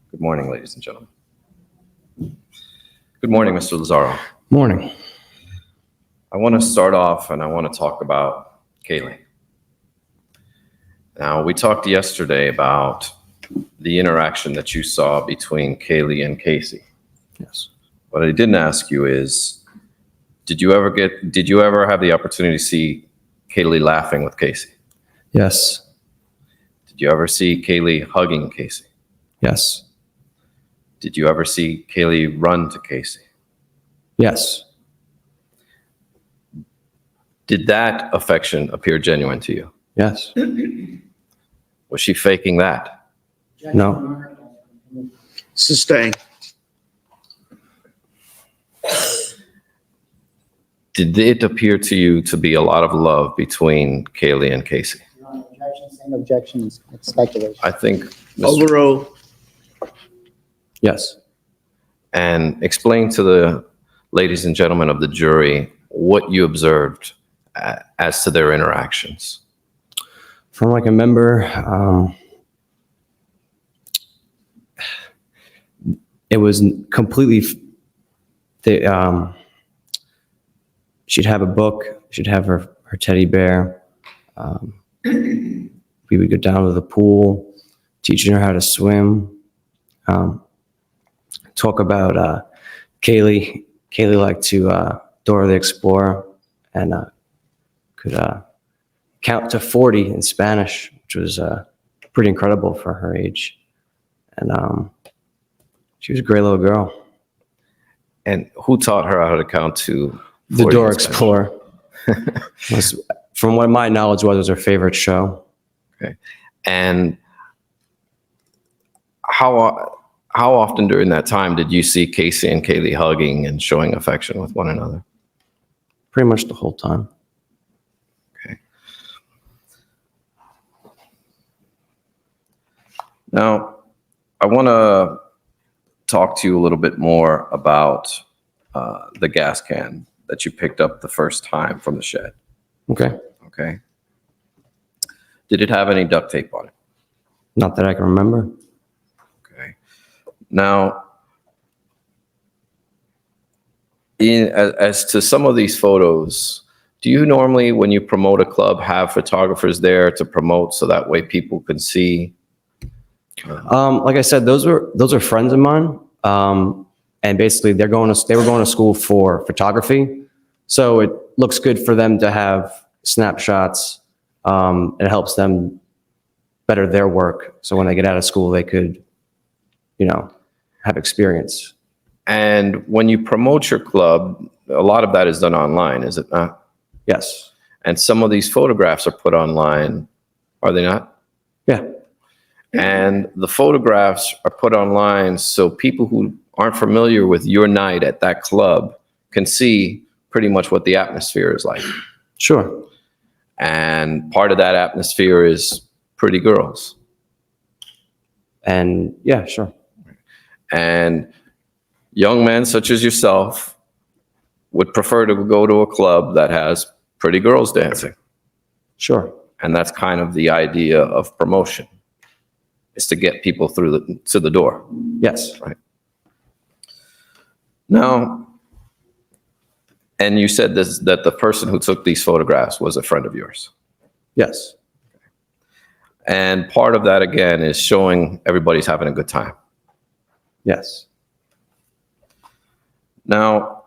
Good morning, ladies and gentlemen. Good morning, Mr. Lazzaro. Morning. I want to start off and I want to talk about Kaylee. Now, we talked yesterday about the interaction that you saw between Kaylee and Casey. Yes. What I didn't ask you is, did you ever have the opportunity to see Kaylee laughing with Casey? Yes. Did you ever see Kaylee hugging Casey? Yes. Did you ever see Kaylee run to Casey? Yes. Did that affection appear genuine to you? Yes. Was she faking that? No. Sustain. Did it appear to you to be a lot of love between Kaylee and Casey? Objection, same objection, it's speculation. I think, Overruled. Yes. and explain to the ladies and gentlemen of the jury what you observed as to their interactions. From what I can remember, it was completely, she'd have a book, she'd have her teddy bear. We would go down to the pool, teaching her how to swim. Talk about Kaylee. Kaylee liked to Dora the Explorer and could count to 40 in Spanish, which was pretty incredible for her age. And she was a great little girl. And who taught her how to count to The 40 Dora in Spanish? Explorer was, from what my knowledge was her favorite show. Okay. And how often during that time did you see Casey and Kaylee hugging and showing affection with one another? Pretty much the whole time. Okay. Now, I want to talk to you a little bit more about the gas can that you picked up the first time from the shed. Okay. Okay. Did it have any duct tape on it? Not that I can remember. Okay. Now, as to some of these photos, do you normally, when you promote a club, have photographers there to promote so that way people can see? Like I said, those are friends of mine. And basically they were going to school for photography. So it looks good for them to have snapshots. It helps them better their work. So when they get out of school, they could, have experience. And when you promote your club, a lot of that is done online, is it not? Yes. And some of these photographs are put online, are they not? Yeah. And the photographs are put online so people who aren't familiar with your night at that club can see pretty much what the atmosphere is like. Sure. And part of that atmosphere is pretty girls. And yeah, sure. And young men such as yourself would prefer to go to a club that has pretty girls dancing. Sure. And that's kind of the idea of promotion, is to get people through to the door. Yes. Right. Now, and you said this, that the person who took these photographs was a friend of yours. Yes. And part of that, again, is showing everybody's having a good time. Yes. Now,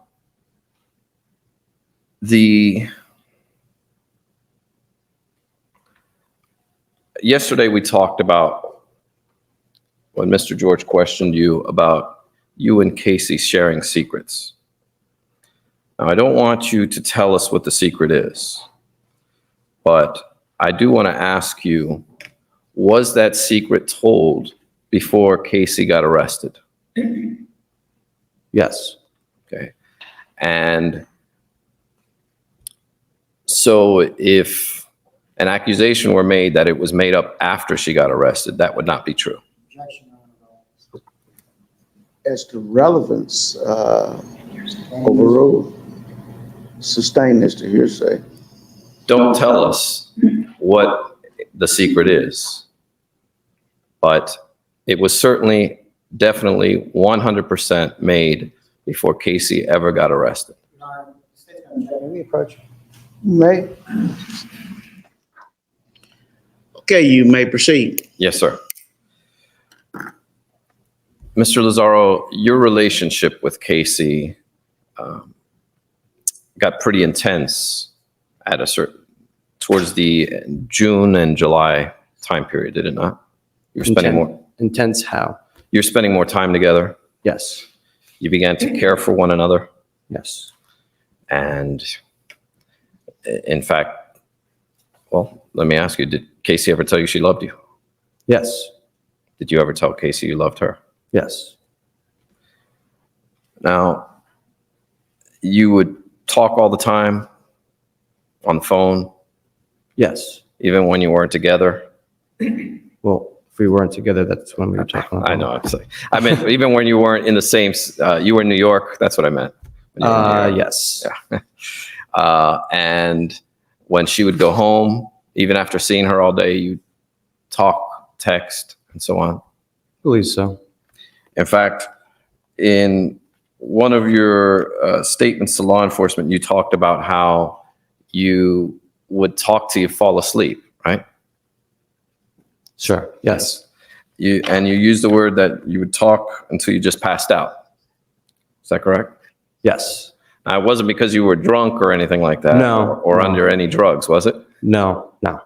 yesterday we talked about, when Mr. George questioned you about you and Casey sharing secrets. Now, I don't want you to tell us what the secret is, but I do want to ask you, was that secret told before Casey got arrested? Yes. Okay. And so if an accusation were made that it was made up after she got arrested, that would not be true. as to relevance, overrule. Sustain as to hearsay. Don't tell us what the secret is, but it was certainly, definitely 100% made before Casey ever got arrested. May we approach? May. Okay, you may proceed. Yes, sir. Mr. Lazzaro, your relationship with Casey got pretty intense at a certain, towards the June and July time period, did it not? You were spending more, Intense how? you're spending more time together. Yes. You began to care for one another. Yes. And in fact, well, let me ask you, did Casey ever tell you she loved you? Yes. Did you ever tell Casey you loved her? Yes. Now, you would talk all the time on the phone, Yes. even when you weren't together. Well, if we weren't together, that's when we were talking. I know, I'm sorry. I meant even when you weren't in the same, you were in New York, that's what I meant. When you were in New York. Yes. Yeah. And when she would go home, even after seeing her all day, you'd talk, text, and so on. I believe so. In fact, in one of your statements to law enforcement, you talked about how you would talk till you fall asleep, right? Sure. Yes. You used the word that you would talk until you just passed out. Is that correct? Yes. Now, it wasn't because you were drunk or anything like that. No, Or no. under any drugs, was it? No. No.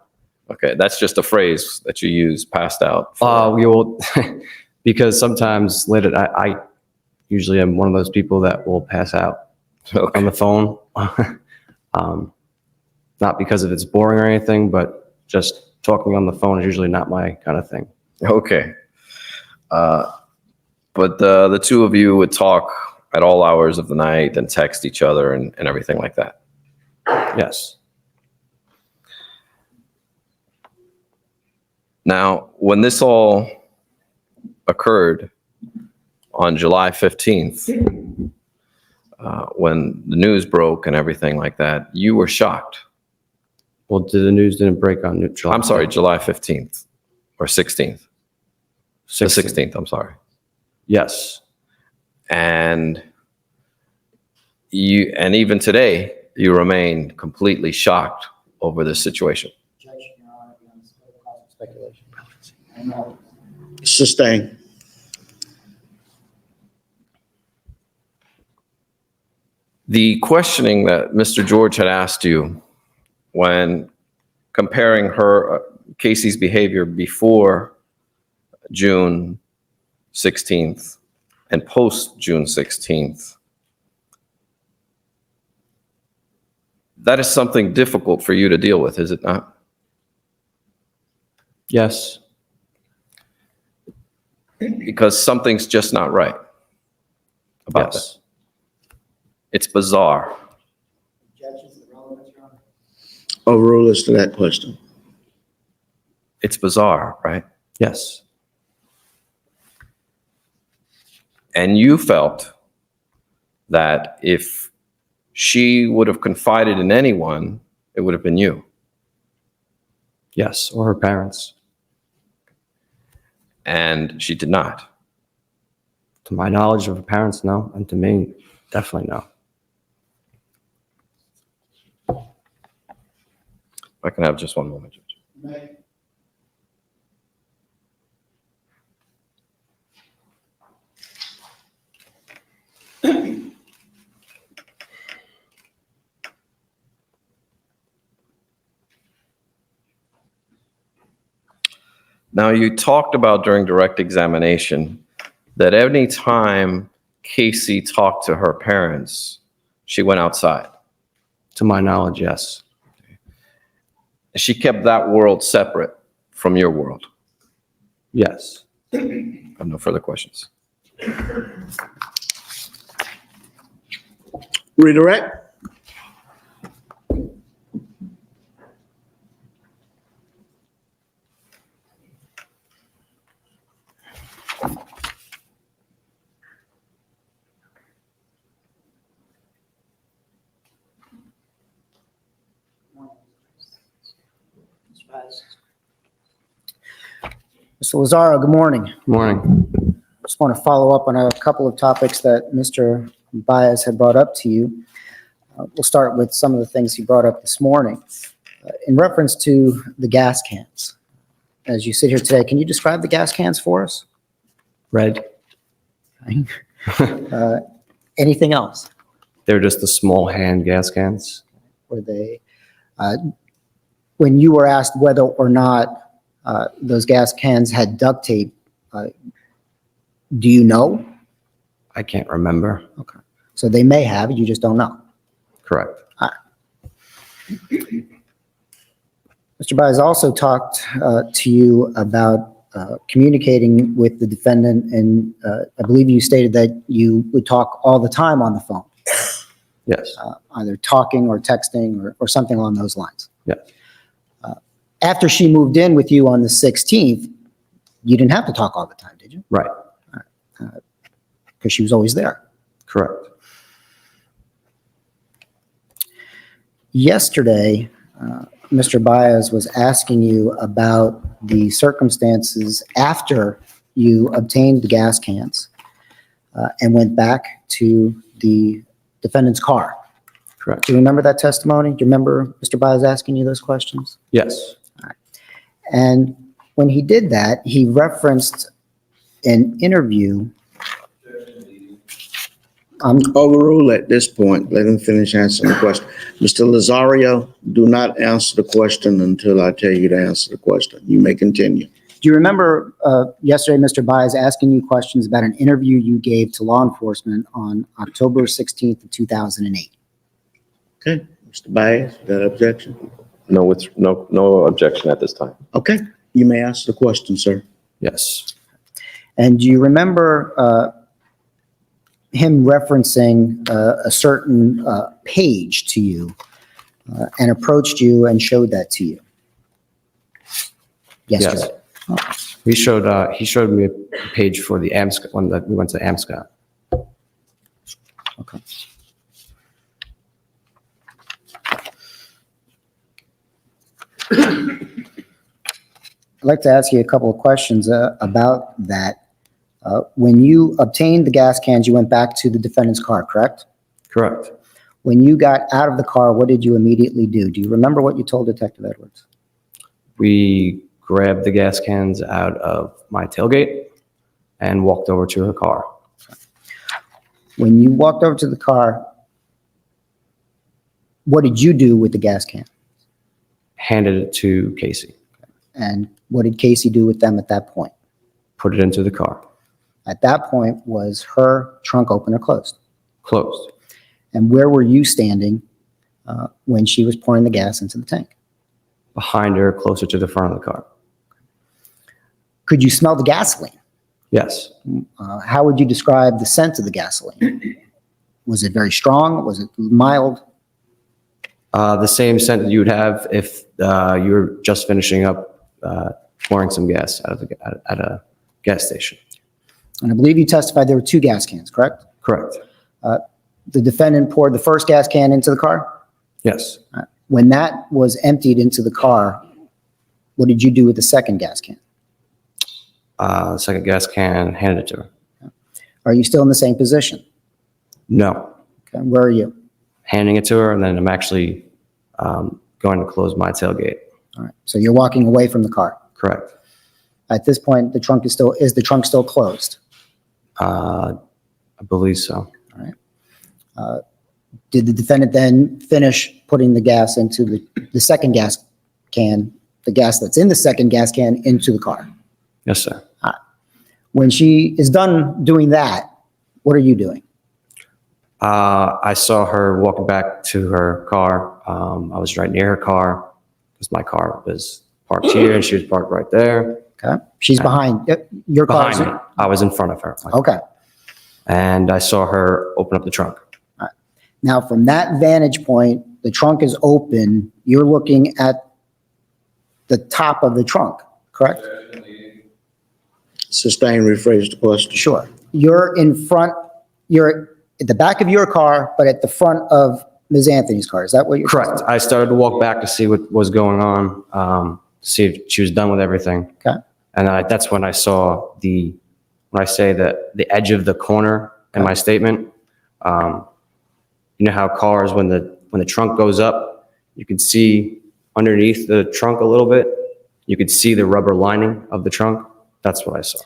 Okay, that's just a phrase that you use, passed out. We will, because sometimes later, I usually am one of those people that will pass out Okay. on the phone. Not because of it's boring or anything, but just talking on the phone is usually not my kind of thing. Okay. But the two of you would talk at all hours of the night and text each other and everything like that. Yes. Now, when this all occurred on July 15th, when the news broke and everything like that, you were shocked. Well, the news didn't break on July. I'm sorry, July 15th or 16th. The 16th, I'm sorry. Yes. And even today, you remain completely shocked over this situation. Judge, Your Honor, beyond the scope of speculation. Sustain. The questioning that Mr. George had asked you when comparing her, Casey's behavior before June 16th and post June 16th, that is something difficult for you to deal with, is it not? Yes. Because something's just not right about that. Yes. It's bizarre. Judges, the relevance, Your Honor. Overrule as to that question. It's bizarre, right? Yes. And you felt that if she would have confided in anyone, it would have been you. Yes. Or her parents. And she did not. To my knowledge of her parents, no. And to me, definitely no. If I can have just one moment, Judge. Now, you talked about during direct examination that any time Casey talked to her parents, she went outside. To my knowledge, yes. She kept that world separate from your world. Yes. I have no further questions. Redirect. Mr. Lazzaro, good morning. Morning. Just want to follow up on a couple of topics that Mr. Baez had brought up to you. We'll start with some of the things he brought up this morning. In reference to the gas cans, as you sit here today, can you describe the gas cans for us? Red. Anything else? They're just the small hand gas cans. Were they, when you were asked whether or not those gas cans had duct tape, do you know? I can't remember. Okay. So they may have, you just don't know. Correct. Mr. Baez also talked to you about communicating with the defendant, and I believe you stated that you would talk all the time on the phone, Yes. either talking or texting or something along those lines. Yes. After she moved in with you on the 16th, you didn't have to talk all the time, did you? Right. Because she was always there. Correct. Yesterday, Mr. Baez was asking you about the circumstances after you obtained the gas cans and went back to the defendant's car. Correct. Do you remember that testimony? Do you remember Mr. Baez asking you those questions? Yes. And when he did that, he referenced an interview. Overrule at this point. Let him finish answering the question. Mr. Lazzaro, do not answer the question until I tell you to answer the question. You may continue. Do you remember yesterday, Mr. Baez asking you questions about an interview you gave to law enforcement on October 16th of 2008? Okay, Mr. Baez, that objection? No, no objection at this time. Okay, you may answer the question, sir. Yes. And do you remember him referencing a certain page to you and approached you and showed that to you yesterday? Yes. He showed me a page for the AMSCA, one that we went to AMSCA. Okay. I'd like to ask you a couple of questions about that. When you obtained the gas cans, you went back to the defendant's car, correct? Correct. When you got out of the car, what did you immediately do? Do you remember what you told Detective Edwards? We grabbed the gas cans out of my tailgate and walked over to her car. When you walked over to the car, what did you do with the gas can? Handed it to Casey. And what did Casey do with them at that point? Put it into the car. At that point, was her trunk open or closed? Closed. And where were you standing when she was pouring the gas into the tank? Behind her, closer to the front of the car. Could you smell the gasoline? Yes. How would you describe the scent of the gasoline? Was it very strong? Was it mild? The same scent that you would have if you were just finishing up pouring some gas out of at a gas station. And I believe you testified there were two gas cans, correct? Correct. The defendant poured the first gas can into the car? Yes. When that was emptied into the car, what did you do with the second gas can? Second gas can, handed it to her. Are you still in the same position? No. Okay, where are you? Handing it to her, and then I'm actually going to close my tailgate. All right, so you're walking away from the car. Correct. At this point, the trunk is the trunk still closed? I believe so. Did the defendant then finish putting the gas into the second gas can, the gas that's in the second gas can, into the car? Yes, sir. When she is done doing that, what are you doing? I saw her walking back to her car. I was right near her car because my car was parked here and she was parked right there. Okay, she's behind your car. Behind me. I was in front of her. Okay. And I saw her open up the trunk. Now, from that vantage point, the trunk is open. You're looking at the top of the trunk, correct? Sustain, rephrase the question. Sure. You're in front, you're at the back of your car, but at the front of Ms. Anthony's car. Is that what you're? Correct. I started to walk back to see what was going on. see if she was done with everything. Okay. And that's when I saw when I say that the edge of the corner in my statement, you know how cars, when the trunk goes up, you can see underneath the trunk a little bit, you could see the rubber lining of the trunk. That's what I saw.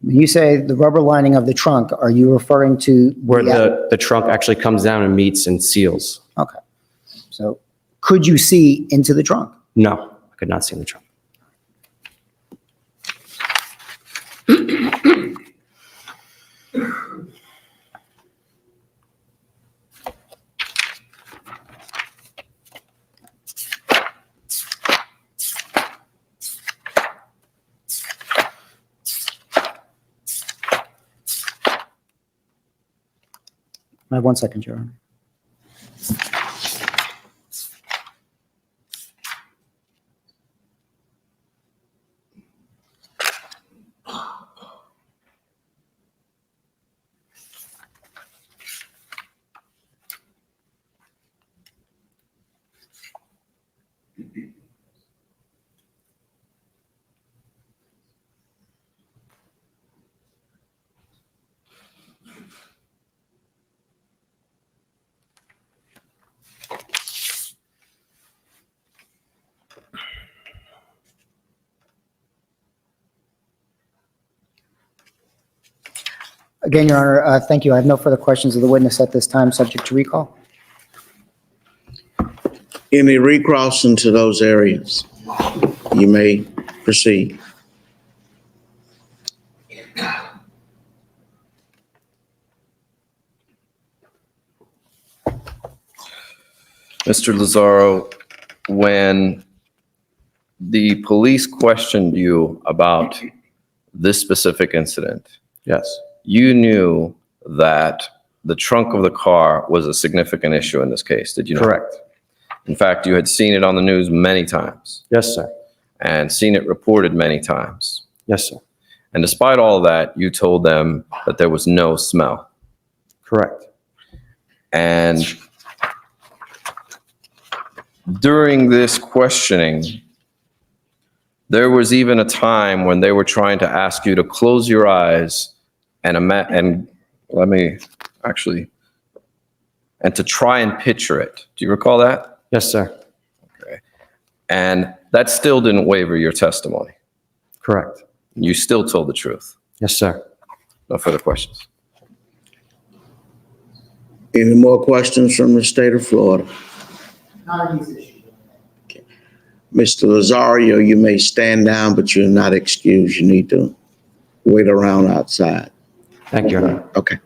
When you say the rubber lining of the trunk, are you referring to? Where the trunk actually comes down and meets and seals. Okay. So could you see into the trunk? No, I could not see in the trunk. I have 1 second, Your Honor. Again, Your Honor, thank you. I have no further questions of the witness at this time, subject to recall. Any recross into those areas? You may proceed. Mr. Lazzaro, when the police questioned you about this specific incident, Yes, you knew that the trunk of the car was a significant issue in this case, did you not? correct. In fact, you had seen it on the news many times Yes, sir. and seen it reported many times. Yes, sir. And despite all that, you told them that there was no smell. Correct. And during this questioning, there was even a time when they were trying to ask you to close your eyes and to try and picture it. Do you recall that? Yes, sir. And that still didn't waver your testimony. Correct. You still told the truth. Yes, sir. No further questions. Any more questions from the state of Florida? Not on these issues. Mr. Lazzaro, you may stand down, but you're not excused. You need to wait around outside. Thank you, Your Honor. Okay.